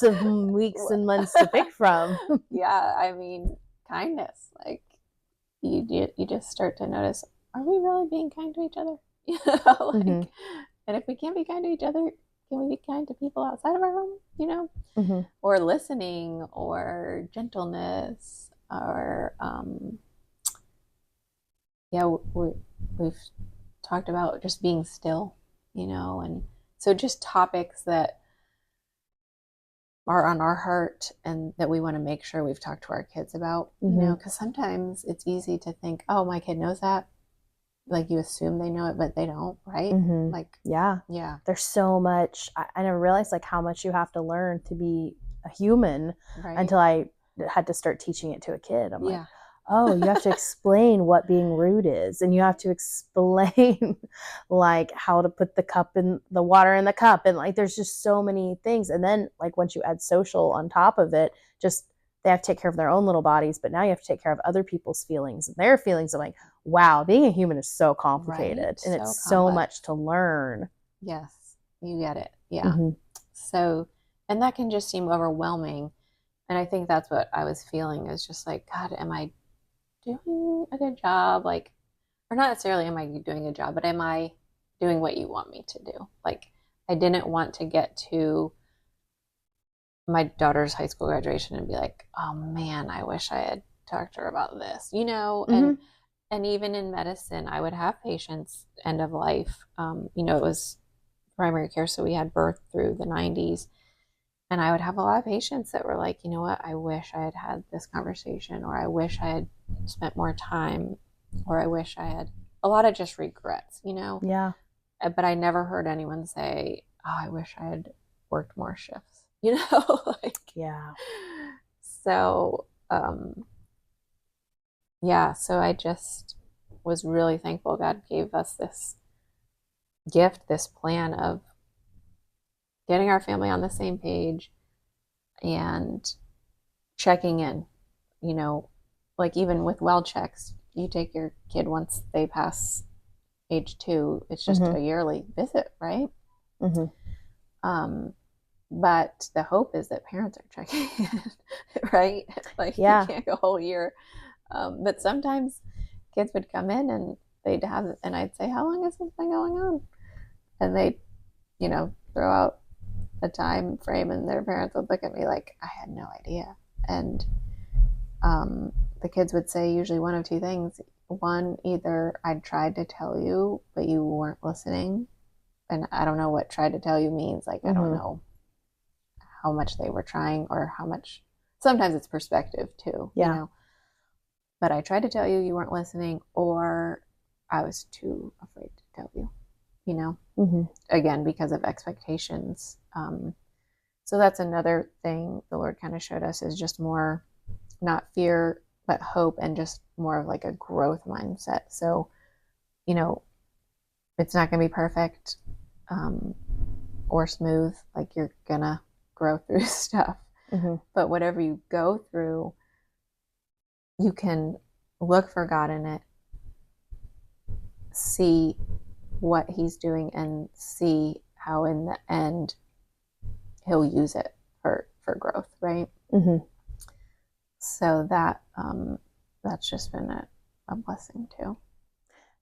of weeks and months to pick from. Yeah, I mean, kindness. Like, you just start to notice, are we really being kind to each other? You know, like, and if we can't be kind to each other, can we be kind to people outside of our home? You know, or listening, or gentleness, or yeah, we've talked about just being still, you know, and so just topics that are on our heart and that we want to make sure we've talked to our kids about, you know, because sometimes it's easy to think, oh, my kid knows that. Like you assume they know it, but they don't, right? Like, yeah. There's so much. I never realized like how much you have to learn to be a human until I had to start teaching it to a kid. I'm like, oh, you have to explain what being rude is, and you have to explain like how to put the water in the cup, and like there's just so many things. And then like once you add social on top of it, just they have to take care of their own little bodies, but now you have to take care of other people's feelings and their feelings. I'm like, wow, being a human is so complicated, and it's so much to learn. Yes, you get it. Yeah. So, and that can just seem overwhelming. And I think that's what I was feeling, is just like, God, am I doing a good job? Like, or not necessarily am I doing a job, but am I doing what you want me to do? Like, I didn't want to get to my daughter's high school graduation and be like, oh man, I wish I had talked to her about this, you know? And even in medicine, I would have patients end of life. You know, it was primary care, so we had birth through the 90s. And I would have a lot of patients that were like, you know what, I wish I had had this conversation, or I wish I had spent more time, or I wish I had, a lot of just regrets, you know? Yeah. But I never heard anyone say, oh, I wish I had worked more shifts, you know? Like, yeah. So, yeah, so I just was really thankful God gave us this gift, this plan of getting our family on the same page and checking in, you know, like even with well checks, you take your kid once they pass age 2, it's just a yearly visit, right? But the hope is that parents are checking in, right? Like, you can't go a whole year. But sometimes kids would come in and they'd have, and I'd say, how long has this been going on? And they'd, you know, throw out a time frame, and their parents would look at me like, I had no idea. And the kids would say usually one of two things. One, either I tried to tell you, but you weren't listening. And I don't know what tried to tell you means. Like, I don't know how much they were trying, or how much, sometimes it's perspective too, you know. But I tried to tell you, you weren't listening, or I was too afraid to tell you, you know, again, because of expectations. So that's another thing the Lord kind of showed us, is just more, not fear, but hope, and just more of like a growth mindset. So, you know, it's not going to be perfect or smooth. Like, you're going to grow through stuff. But whatever you go through, you can look for God in it, see what He's doing, and see how in the end He'll use it for growth, right? So that that's just been a blessing too.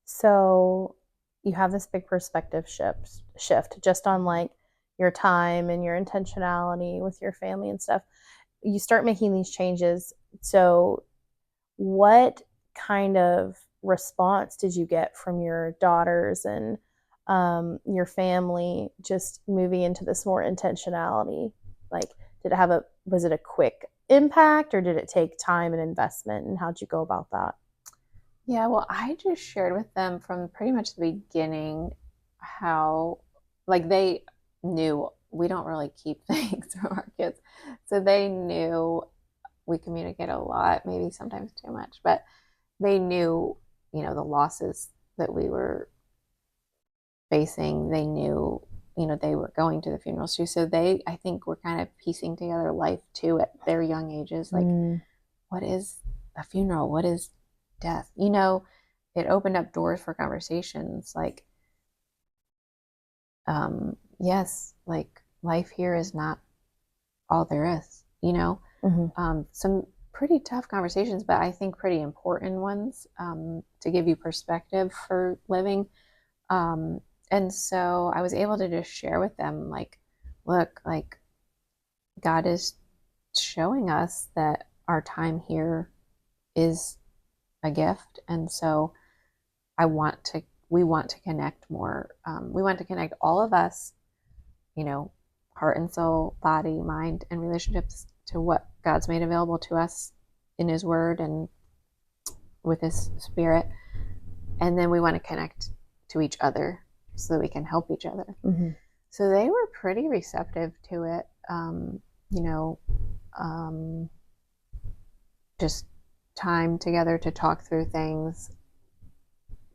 So you have this big perspective shift just on like your time and your intentionality with your family and stuff. You start making these changes. So what kind of response did you get from your daughters and your family just moving into this more intentionality? Like, was it a quick impact, or did it take time and investment, and how'd you go about that? Yeah, well, I just shared with them from pretty much the beginning how, like, they knew we don't really keep things from our kids. So they knew we communicate a lot, maybe sometimes too much, but they knew, you know, the losses that we were facing. They knew, you know, they were going to the funerals too. So they, I think, were kind of piecing together life too at their young ages. Like, what is a funeral? What is death? You know, it opened up doors for conversations like, yes, like, life here is not all there is, you know. Some pretty tough conversations, but I think pretty important ones, to give you perspective for living. And so I was able to just share with them, like, look, like, God is showing us that our time here is a gift. And so we want to connect more. We want to connect all of us, you know, heart and soul, body, mind, and relationships to what God's made available to us in His Word and with His Spirit. And then we want to connect to each other so that we can help each other. Mm-hmm. So they were pretty receptive to it. Just time together to talk through things.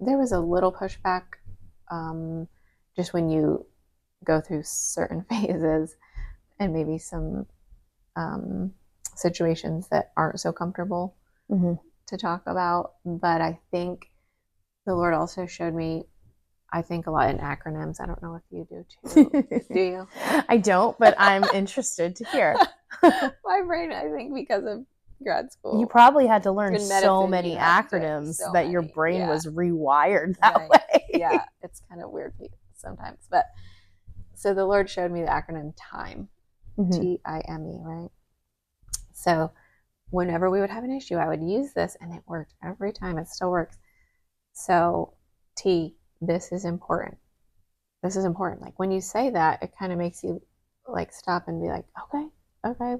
There was a little pushback just when you go through certain phases and maybe some situations that aren't so comfortable to talk about. But I think the Lord also showed me, I think a lot in acronyms. I don't know if you do too. Do you? I don't, but I'm interested to hear. My brain, I think, because of grad school. You probably had to learn medicine, so many acronyms that your brain was rewired that way. Yeah, it's kind of weird sometimes. But so the Lord showed me the acronym TIME, T-I-M-E, right? So whenever we would have an issue, I would use this, and it worked every time. It still works. So T, this is important. This is important. Like when you say that, it kind of makes you like stop and be like, okay,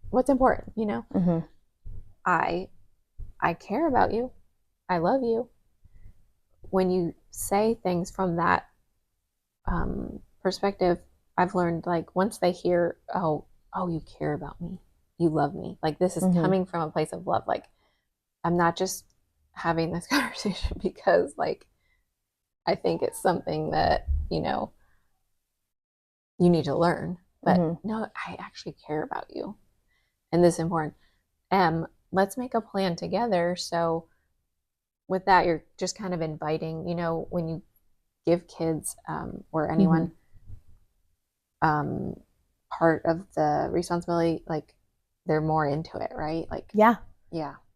what's important, you know? I care about you. I love you. When you say things from that perspective, I've learned like once they hear, oh, you care about me, you love me. Like this is coming from a place of love. Like I'm not just having this conversation because like I think it's something that, you know, you need to learn. But no, I actually care about you. And this is important. Let's make a plan together. So with that, you're just kind of inviting, you know, when you give kids or anyone part of the responsibility, like they're more into it, right? Like yeah,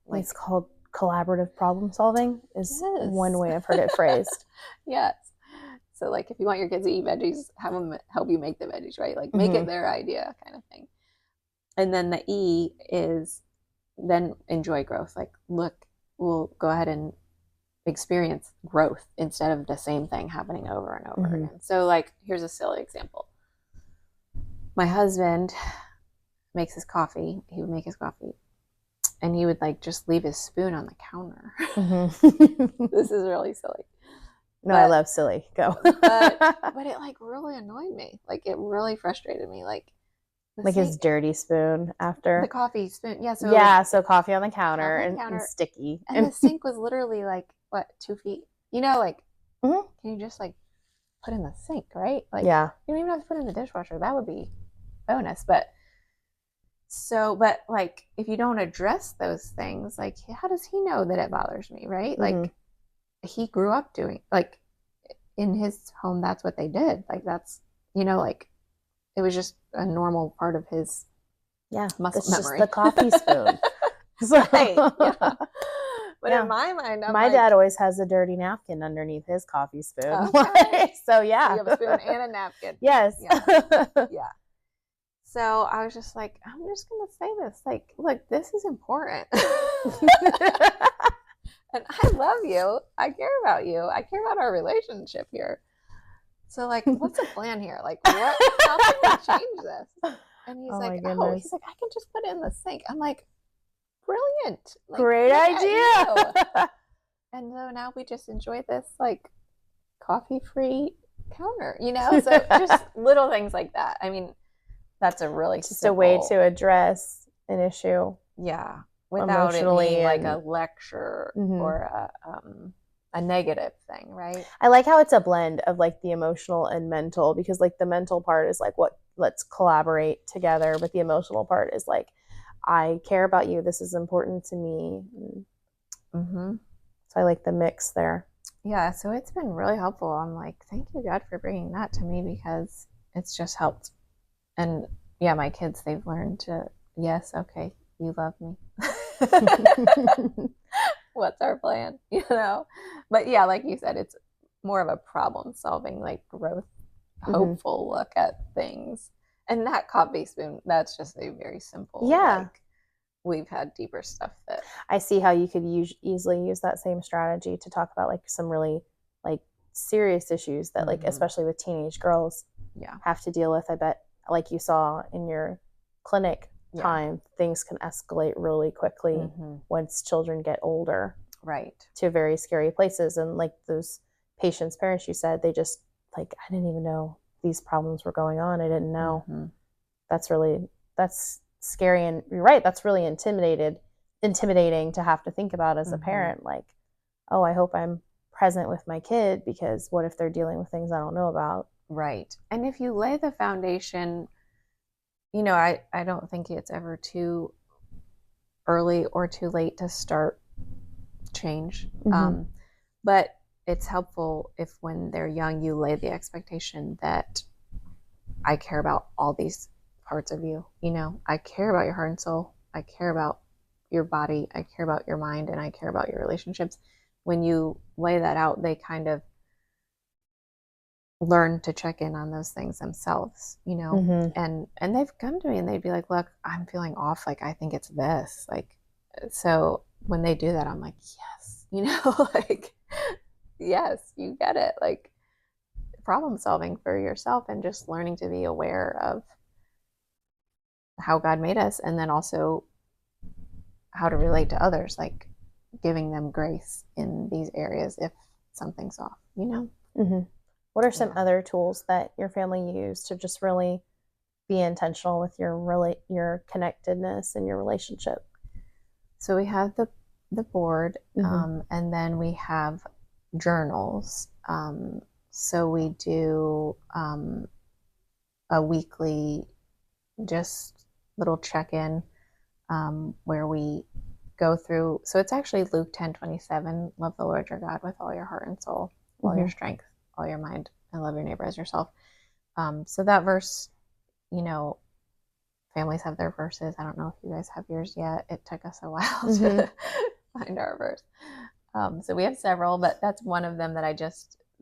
like it's called collaborative problem solving is one way I've heard it phrased. Yes. So like if you want your kids to eat veggies, have them help you make the veggies, right? Like make it their idea kind of thing. And then the E is then enjoy growth. Like look, we'll go ahead and experience growth instead of the same thing happening over and over again. So like here's a silly example. My husband makes his coffee. He would make his coffee and he would like just leave his spoon on the counter. This is really silly. No, I love silly. Go. but it like really annoyed me. Like it really frustrated me. Like his dirty spoon after the coffee spoon. Yeah. So coffee on the counter, and sticky. And the sink was literally like what 2 feet. You know, like can you just like put in the sink, right? Like you don't even have to put in the dishwasher. That would be bonus. But like if you don't address those things, like how does he know that it bothers me, right? Like he grew up doing like in his home that's what they did. Like that's, you know, like it was just a normal part of his muscle memory. Just the coffee spoon. Right. Yeah. But in my mind, my dad always has a dirty napkin underneath his coffee spoon. Okay. So yeah. So you have a spoon and a napkin. Yes. Yeah. So I was just like, I'm just gonna say this. Like, look, this is important. And I love you. I care about you. I care about our relationship here. So like, what's the plan here? Like, what? How can we change this? And he's like, he's like, I can just put it in the sink. I'm like, brilliant. Like, great idea. And so now we just enjoy this like coffee-free counter, you know? So just little things like that. I mean, that's a really just simple, a way to address an issue. Yeah. Without it being like a lecture or a negative thing, right? I like how it's a blend of like the emotional and mental, because like the mental part is like let's collaborate together, but the emotional part is like I care about you. This is important to me. So I like the mix there. Yeah, so it's been really helpful. I'm like, thank you, God, for bringing that to me because it's just helped. And yeah, my kids, they've learned to, yes, okay, you love me. What's our plan, you know? But yeah, like you said, it's more of a problem solving, like growth, hopeful look at things. And that coffee spoon, that's just a very simple, like we've had deeper stuff that I see how you could easily use that same strategy to talk about like some really like serious issues that like especially with teenage girls have to deal with. I bet like you saw in your clinic time, things can escalate really quickly once children get older. Right. To very scary places. And like those patients' parents, you said, they just like, I didn't even know these problems were going on. I didn't know. That's scary. And you're right, that's really intimidating to have to think about as a parent. Like, oh, I hope I'm present with my kid, because what if they're dealing with things I don't know about? Right. And if you lay the foundation, I don't think it's ever too early or too late to start change. But it's helpful if when they're young, you lay the expectation that I care about all these parts of you. I care about your heart and soul. I care about your body. I care about your mind, and I care about your relationships. When you lay that out, they kind of learn to check in on those things themselves, and they've come to me and they'd be like, look, I'm feeling off. Like, I think it's this. Like, so when they do that, I'm like, yes, like, yes, you get it. Like, problem solving for yourself and just learning to be aware of how God made us, and then also how to relate to others, like giving them grace in these areas if something's off. What are some other tools that your family used to just really be intentional with your connectedness and your relationship? So we have the board, and then we have journals. So we do a weekly just little check-in where we go through. So it's actually Luke 10:27, love the Lord your God with all your heart and soul, all your strength, all your mind, and love your neighbor as yourself. So that verse, families have their verses. I don't know if you guys have yours yet. It took us a while to find our verse. So we have several, but that's one of them that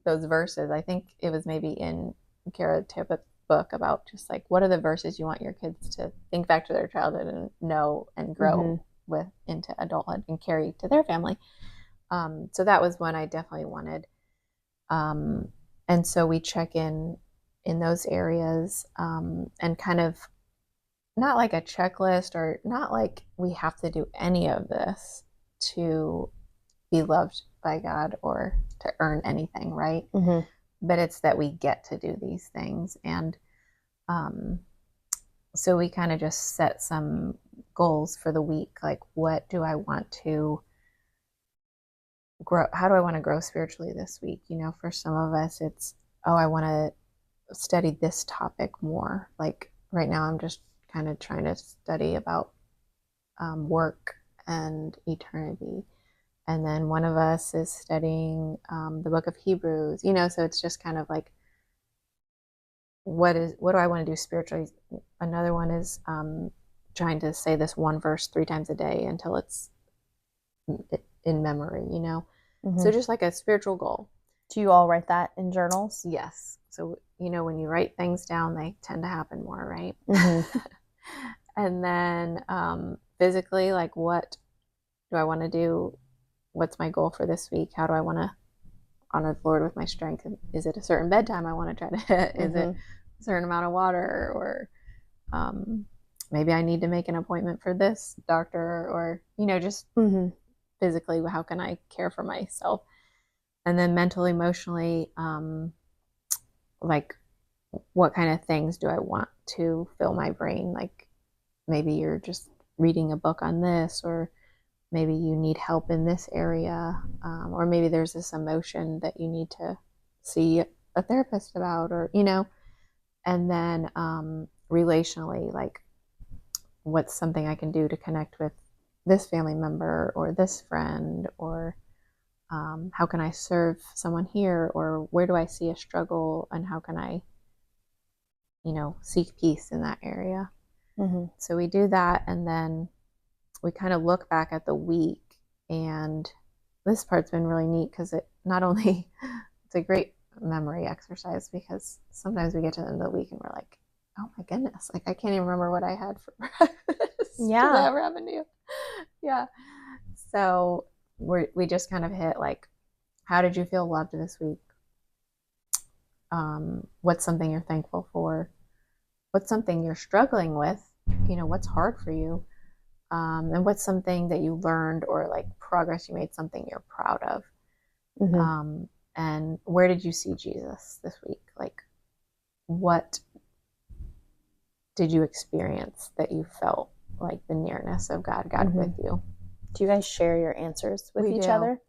those verses, I think it was maybe in Kara Tippett's book about just like, what are the verses you want your kids to think back to their childhood and know and grow with into adulthood and carry to their family. So that was one I definitely wanted. And so we check in those areas, and kind of not like a checklist, or not like we have to do any of this to be loved by God or to earn anything, right? But it's that we get to do these things. And so we kind of just set some goals for the week. Like, what do I want to grow? How do I want to grow spiritually this week? For some of us, it's, oh, I want to study this topic more. Like right now, I'm just kind of trying to study about work and eternity. And then one of us is studying the book of Hebrews, so it's just kind of like, what do I want to do spiritually? Another one is trying to say this one verse 3 times a day until it's in memory, So just like a spiritual goal. Do you all write that in journals? Yes. So, when you write things down, they tend to happen more, right? And then physically, like, what do I want to do? What's my goal for this week? How do I want to honor the Lord with my strength? Is it a certain bedtime I want to try to hit? Is it a certain amount of water? Or maybe I need to make an appointment for this doctor, or, just physically, how can I care for myself? And then mentally, emotionally, like, what kind of things do I want to fill my brain? Like, maybe you're just reading a book on this, or maybe you need help in this area, or maybe there's this emotion that you need to see a therapist about, or, and then relationally, like, what's something I can do to connect with this family member or this friend, or how can I serve someone here, or where do I see a struggle and how can I, seek peace in that area. So we do that, and then we kind of look back at the week, and this part's been really neat because it not only it's a great memory exercise, because sometimes we get to the end of the week and we're like, oh my goodness, like I can't even remember what I had for breakfast. Yeah. Does that ever happen to you? Yeah. So we just kind of hit like, how did you feel loved this week? What's something you're thankful for? what's something you're struggling with, what's hard for you, and what's something that you learned or like progress you made, something you're proud of. Mm-hmm. And where did you see Jesus this week? Like, what did you experience that you felt like the nearness of God with you? Do you guys share your answers with each other?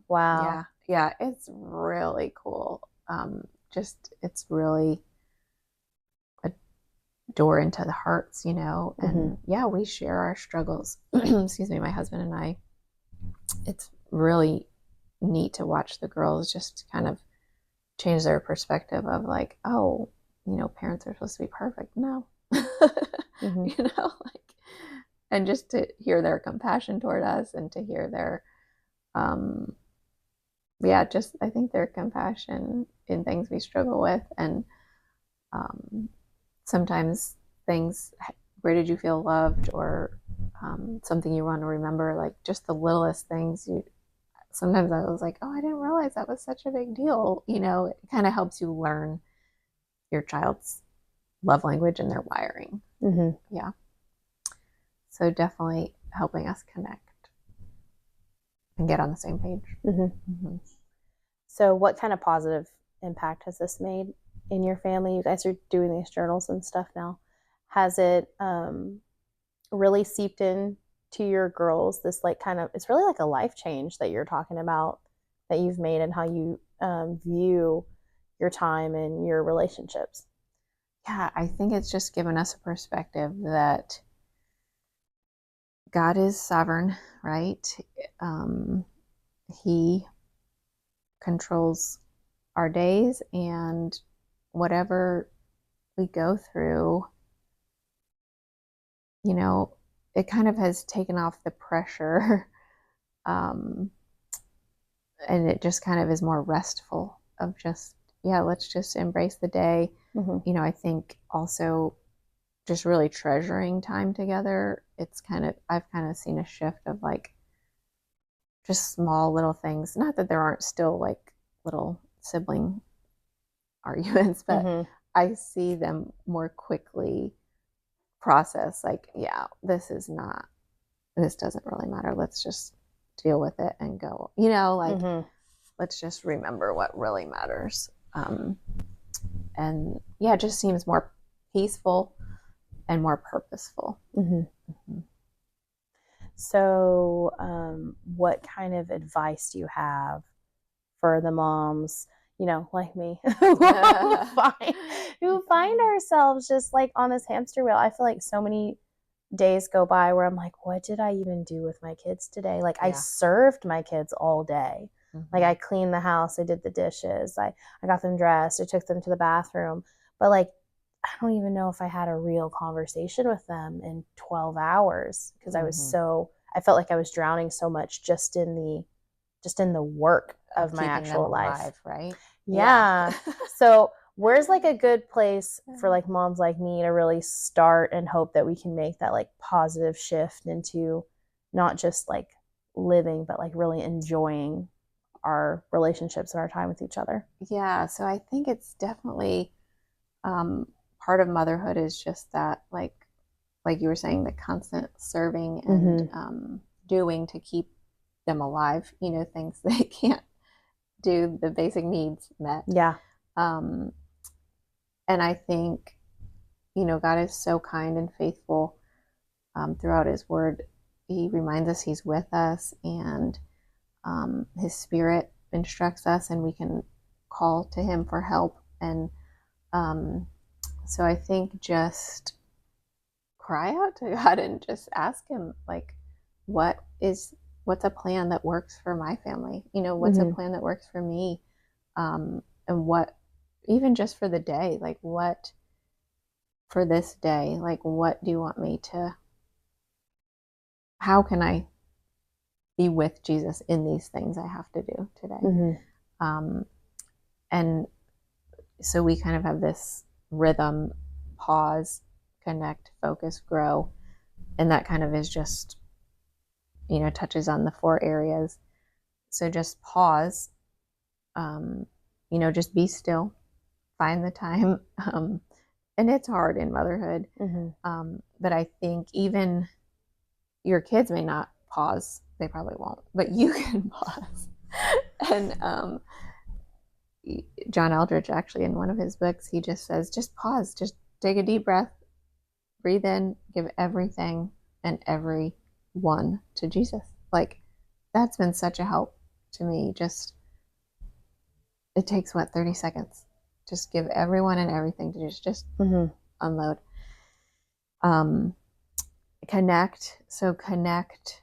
Wow. Yeah, it's really cool. It's really a door into the hearts, and yeah, we share our struggles. Excuse me, my husband and I. It's really neat to watch the girls just kind of change their perspective of like, oh, parents are supposed to be perfect. No. Like, and just to hear their compassion toward us and to hear their just I think their compassion in things we struggle with, and sometimes things, where did you feel loved, or something you want to remember, like just the littlest things. Sometimes I was like, oh, I didn't realize that was such a big deal. It kind of helps you learn your child's love language and their wiring. Yeah. So definitely helping us connect and get on the same page. So what kind of positive impact has this made in your family? You guys are doing these journals and stuff now. Has it really seeped in to your girls, this like kind of, it's really like a life change that you're talking about that you've made, and how you view your time and your relationships? Yeah, I think it's just given us a perspective that God is sovereign, right? He controls our days, and whatever we go through, it kind of has taken off the pressure. And it just kind of is more restful of just, yeah, let's just embrace the day. I think also just really treasuring time together. I've kind of seen a shift of like just small little things. Not that there aren't still like little sibling arguments, but I see them more quickly process like, yeah, this doesn't really matter. Let's just deal with it and go, let's just remember what really matters. And yeah, it just seems more peaceful and more purposeful. So what kind of advice do you have for the moms, like me, who find ourselves just like on this hamster wheel? I feel like so many days go by where I'm like, what did I even do with my kids today? Like, I served my kids all day. Like, I cleaned the house, I did the dishes, I got them dressed, I took them to the bathroom. But like, I don't even know if I had a real conversation with them in 12 hours because I felt like I was drowning so much just in the work of my actual life. Right? Yeah. So where's like a good place for like moms like me to really start and hope that we can make that like positive shift into not just like living, but like really enjoying our relationships and our time with each other? Yeah. So I think it's definitely part of motherhood is just that, like you were saying, the constant serving and doing to keep them alive, things they can't do, the basic needs met. Yeah. And I think, God is so kind and faithful throughout his word. He reminds us he's with us, and his spirit instructs us, and we can call to him for help. And so I think just cry out to God and just ask him, like, what's a plan that works for my family? What's a plan that works for me? And what, even just for the day, like what for this day, like what do you want me to, how can I be with Jesus in these things I have to do today? And so we kind of have this rhythm: pause, connect, focus, grow. And that kind of is just, touches on the 4 areas. So just pause, just be still, find the time and it's hard in motherhood. But I think even your kids may not pause. They probably won't, but you can pause. And John Eldridge, actually, in one of his books, he just says, just pause, just take a deep breath, breathe in, give everything and everyone to Jesus. Like, that's been such a help to me. Just, it takes what, 30 seconds? Just give everyone and everything to just unload. Connect. So connect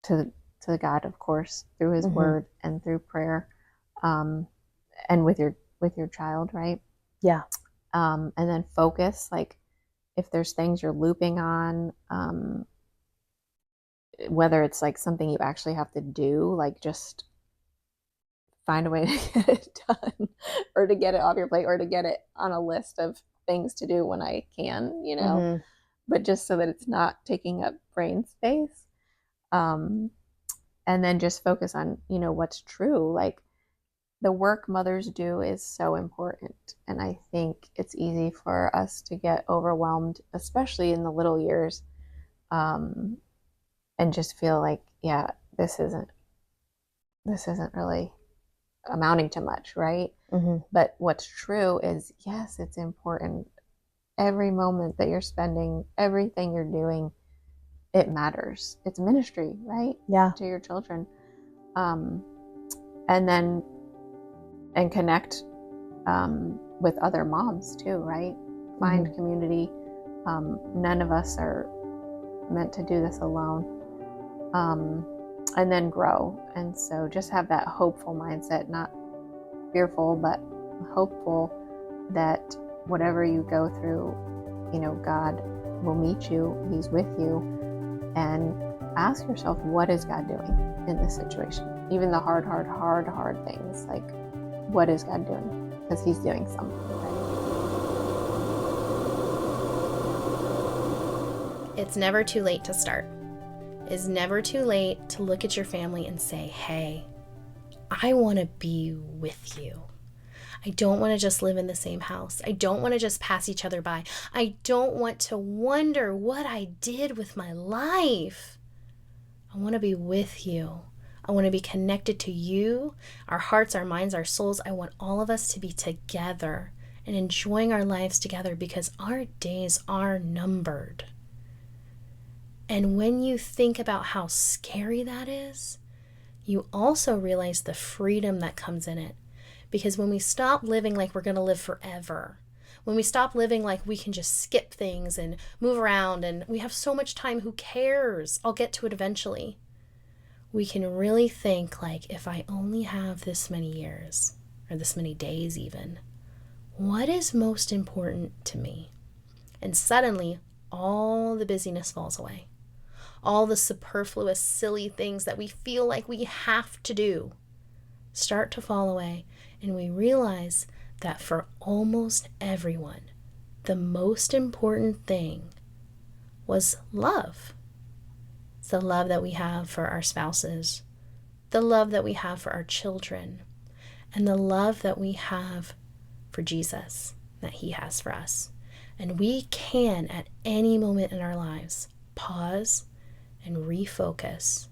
to God, of course, through His Word and through prayer, and with your child, right? Yeah. And then focus. Like, if there's things you're looping on, whether it's like something you actually have to do, like just find a way to get it done, or to get it off your plate, or to get it on a list of things to do when I can, but just so that it's not taking up brain space. And then just focus on, what's true. Like, the work mothers do is so important. And I think it's easy for us to get overwhelmed, especially in the little years, and just feel like, yeah, this isn't really amounting to much, right? But what's true is, yes, it's important. Every moment that you're spending, everything you're doing, it matters. It's ministry, right? Yeah. To your children. And connect with other moms too, right? Find community. None of us are meant to do this alone. And then grow. And so just have that hopeful mindset, not fearful, but hopeful that whatever you go through, God will meet you. He's with you. And ask yourself, what is God doing in this situation? Even the hard things, like, what is God doing? Because He's doing something, right? It's never too late to start. It's never too late to look at your family and say, hey, I want to be with you. I don't want to just live in the same house. I don't want to just pass each other by. I don't want to wonder what I did with my life. I want to be with you. I want to be connected to you, our hearts, our minds, our souls. I want all of us to be together and enjoying our lives together, because our days are numbered. And when you think about how scary that is, you also realize the freedom that comes in it. Because when we stop living like we're going to live forever, when we stop living like we can just skip things and move around and we have so much time, who cares? I'll get to it eventually. We can really think, like, if I only have this many years, or this many days even, what is most important to me? And suddenly, all the busyness falls away. All the superfluous, silly things that we feel like we have to do start to fall away. And we realize that for almost everyone, the most important thing was love. It's the love that we have for our spouses, the love that we have for our children, and the love that we have for Jesus that He has for us. And we can, at any moment in our lives, pause and refocus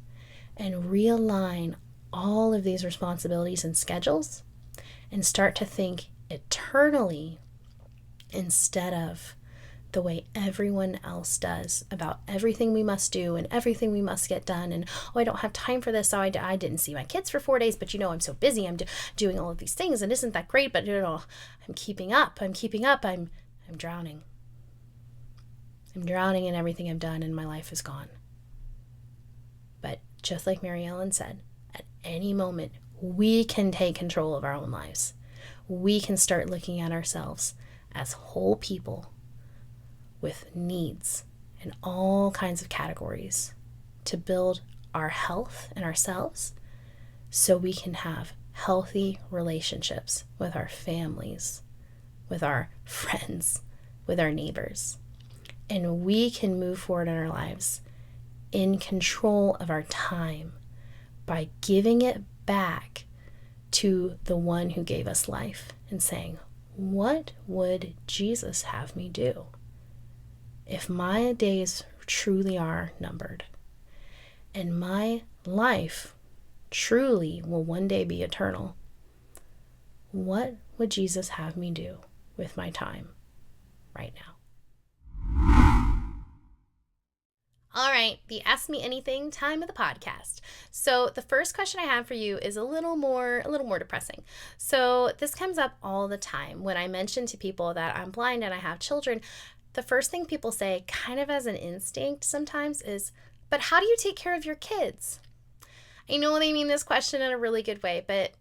and realign all of these responsibilities and schedules and start to think eternally instead of the way everyone else does, about everything we must do and everything we must get done. And, oh, I don't have time for this. So I didn't see my kids for 4 days, but I'm so busy. I'm doing all of these things, and isn't that great? But I'm keeping up. I'm drowning. I'm drowning in everything I've done, and my life is gone. But just like Maryellen said, at any moment, we can take control of our own lives. We can start looking at ourselves as whole people with needs in all kinds of categories to build our health in ourselves, so we can have healthy relationships with our families, with our friends, with our neighbors. And we can move forward in our lives in control of our time by giving it back to the one who gave us life and saying, what would Jesus have me do? If my days truly are numbered and my life truly will one day be eternal, what would Jesus have me do with my time right now? All right, the Ask Me Anything time of the podcast. So the first question I have for you is a little more depressing. So this comes up all the time when I mention to people that I'm blind and I have children. The first thing people say, kind of as an instinct sometimes, is, but how do you take care of your kids? I know they mean this question in a really good way, but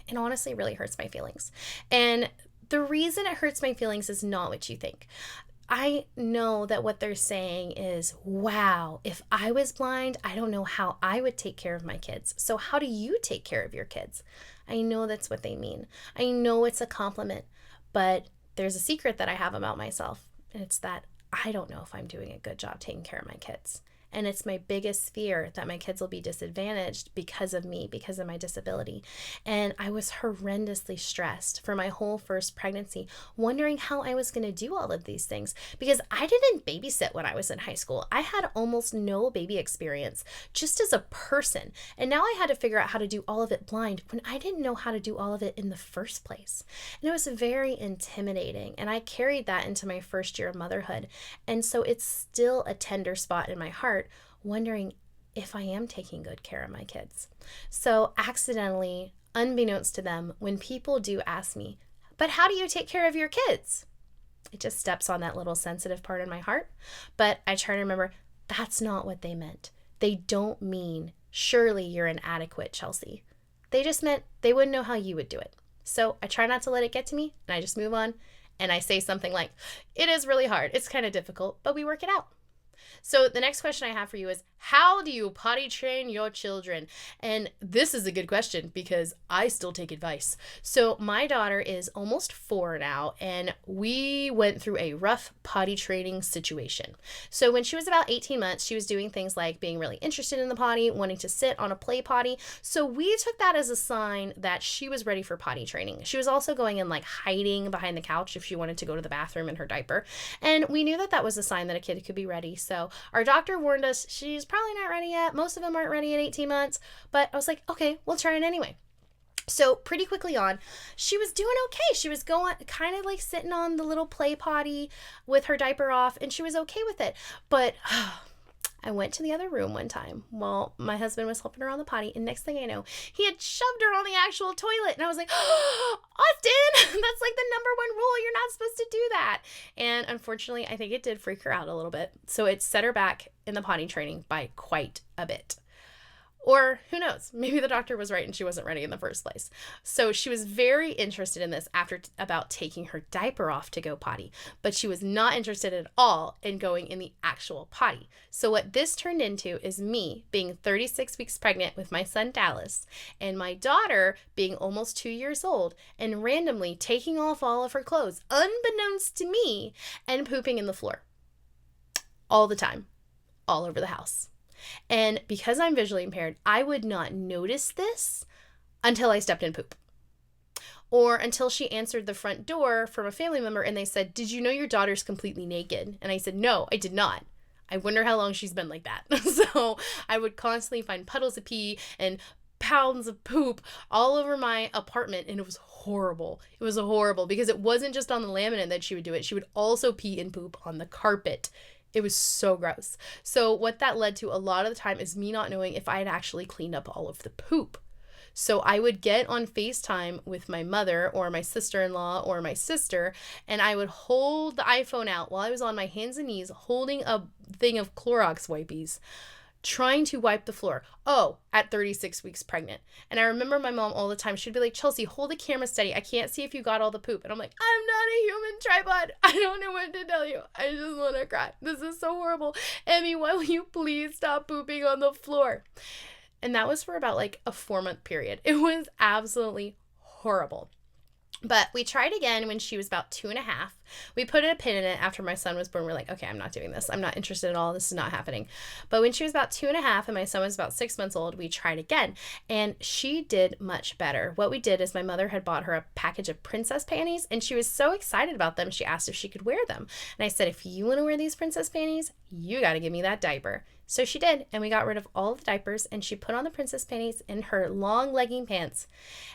it honestly really hurts my feelings. And the reason it hurts my feelings is not what you think. I know that what they're saying is, wow, if I was blind, I don't know how I would take care of my kids. So how do you take care of your kids? I know that's what they mean. I know it's a compliment, but there's a secret that I have about myself, and it's that I don't know if I'm doing a good job taking care of my kids. And it's my biggest fear that my kids will be disadvantaged because of me, because of my disability. And I was horrendously stressed for my whole first pregnancy, wondering how I was going to do all of these things because I didn't babysit when I was in high school. I had almost no baby experience just as a person. And now I had to figure out how to do all of it blind when I didn't know how to do all of it in the first place. And it was very intimidating. And I carried that into my first year of motherhood. And so it's still a tender spot in my heart, wondering if I am taking good care of my kids. So accidentally, unbeknownst to them, when people do ask me, but how do you take care of your kids? It just steps on that little sensitive part in my heart. But I try to remember that's not what they meant. They don't mean, surely you're inadequate, Chelsey. They just meant they wouldn't know how you would do it. So I try not to let it get to me, and I just move on. And I say something like, it is really hard. It's kind of difficult, but we work it out. So the next question I have for you is, how do you potty train your children? And this is a good question because I still take advice. So my daughter is almost 4 now, and we went through a rough potty training situation. So when she was about 18 months, she was doing things like being really interested in the potty, wanting to sit on a play potty. So we took that as a sign that she was ready for potty training. She was also going and like hiding behind the couch if she wanted to go to the bathroom in her diaper. And we knew that that was a sign that a kid could be ready. So our doctor warned us she's probably not ready yet. Most of them aren't ready at 18 months. But I was like, okay, we'll try it anyway. So pretty quickly on, she was doing okay. She was going kind of like sitting on the little play potty with her diaper off, and she was okay with it. But I went to the other room one time while my husband was helping her on the potty, and next thing I know, he had shoved her on the actual toilet, and I was like, oh, Austin, that's like the number one rule. You're not supposed to do that. And unfortunately, I think it did freak her out a little bit. So it set her back in the potty training by quite a bit. Or who knows, maybe the doctor was right and she wasn't ready in the first place. So she was very interested in this about taking her diaper off to go potty, but she was not interested at all in going in the actual potty. So what this turned into is me being 36 weeks pregnant with my son Dallas, and my daughter being almost 2 years old and randomly taking off all of her clothes, unbeknownst to me, and pooping in the floor. All the time, all over the house. And because I'm visually impaired, I would not notice this until I stepped in poop. Or until she answered the front door from a family member and they said, did you know your daughter's completely naked? And I said, no, I did not. I wonder how long she's been like that. So I would constantly find puddles of pee and pounds of poop all over my apartment, and it was horrible. It was horrible because it wasn't just on the laminate that she would do it. She would also pee and poop on the carpet. It was so gross. So what that led to a lot of the time is me not knowing if I had actually cleaned up all of the poop. So I would get on FaceTime with my mother or my sister-in-law or my sister, and I would hold the iPhone out while I was on my hands and knees holding a thing of Clorox wipes, trying to wipe the floor. Oh, at 36 weeks pregnant. And I remember my mom all the time, she'd be like, Chelsey, hold the camera steady. I can't see if you got all the poop. And I'm like, I'm not a human tripod. I don't know what to tell you. I just want to cry. This is so horrible. Emmy, why will you please stop pooping on the floor? And that was for about like a 4-month period. It was absolutely horrible. But we tried again when she was about 2.5. We put a pin in it after my son was born. We're like, okay, I'm not doing this. I'm not interested at all. This is not happening. But when she was about 2.5 and my son was about 6 months old, we tried again. And she did much better. What we did is my mother had bought her a package of princess panties, and she was so excited about them, she asked if she could wear them. And I said, if you want to wear these princess panties, you got to give me that diaper. So she did, and we got rid of all of the diapers, and she put on the princess panties in her long legging pants.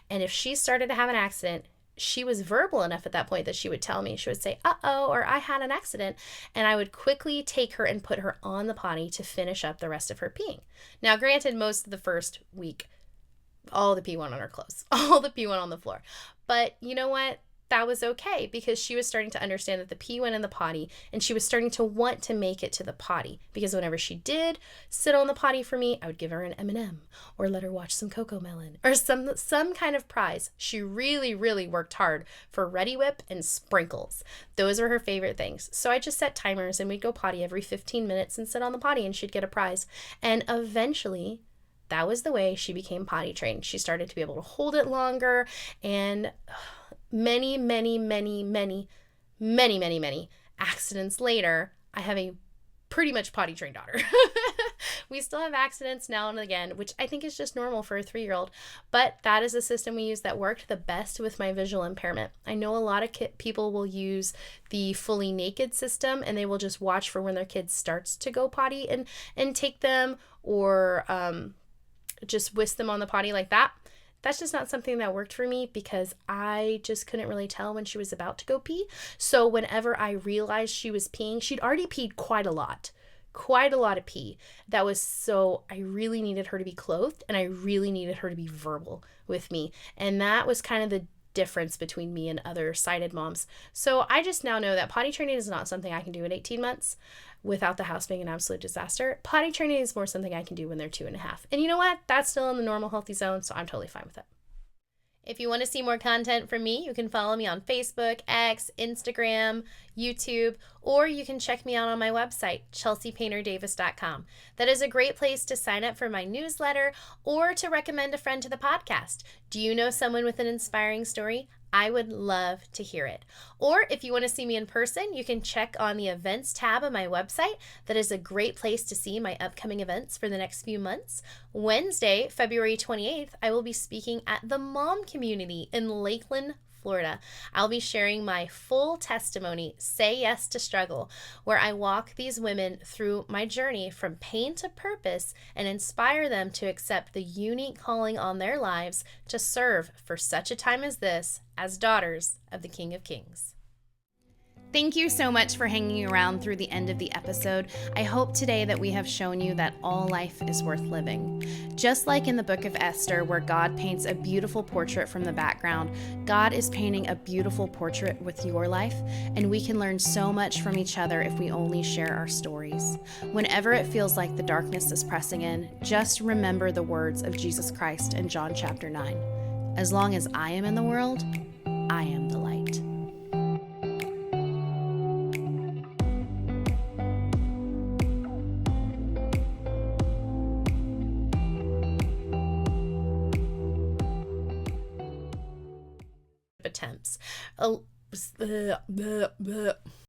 And if she started to have an accident, she was verbal enough at that point that she would tell me. She would say, uh-oh, or I had an accident. And I would quickly take her and put her on the potty to finish up the rest of her peeing. Now, granted, most of the first week, all the pee went on her clothes. All the pee went on the floor. But you know what? That was okay because she was starting to understand that the pee went in the potty, and she was starting to want to make it to the potty, because whenever she did sit on the potty for me, I would give her an M&M or let her watch some Cocomelon or some kind of prize. She really, really worked hard for Ready Whip and sprinkles. Those were her favorite things. So I just set timers, and we'd go potty every 15 minutes and sit on the potty, and she'd get a prize. And eventually, that was the way she became potty trained. She started to be able to hold it longer, and many accidents later, I have a pretty much potty trained daughter. We still have accidents now and again, which I think is just normal for a 3-year-old, but that is a system we use that worked the best with my visual impairment. I know a lot of people will use the fully naked system, and they will just watch for when their kid starts to go potty and take them, or just whisk them on the potty like that. That's just not something that worked for me because I just couldn't really tell when she was about to go pee. So whenever I realized she was peeing, she'd already peed quite a lot of pee. So I really needed her to be clothed, and I really needed her to be verbal with me. And that was kind of the difference between me and other sighted moms. So I just now know that potty training is not something I can do in 18 months without the house being an absolute disaster. Potty training is more something I can do when they're 2.5. And you know what? That's still in the normal healthy zone, so I'm totally fine with it. If you want to see more content from me, you can follow me on Facebook, X, Instagram, YouTube, or you can check me out on my website, chelseapainterdavis.com. That is a great place to sign up for my newsletter or to recommend a friend to the podcast. Do you know someone with an inspiring story? I would love to hear it. Or if you want to see me in person, you can check on the events tab of my website. That is a great place to see my upcoming events for the next few months. Wednesday, February 28th, I will be speaking at the Mom Community in Lakeland, Florida. I'll be sharing my full testimony, Say Yes to Struggle, where I walk these women through my journey from pain to purpose and inspire them to accept the unique calling on their lives to serve for such a time as this as daughters of the King of Kings. Thank you so much for hanging around through the end of the episode. I hope today that we have shown you that all life is worth living. Just like in the book of Esther, where God paints a beautiful portrait from the background, God is painting a beautiful portrait with your life, and we can learn so much from each other if we only share our stories. Whenever it feels like the darkness is pressing in, just remember the words of Jesus Christ in John chapter 9. As long as I am in the world, I am the light. Attempts.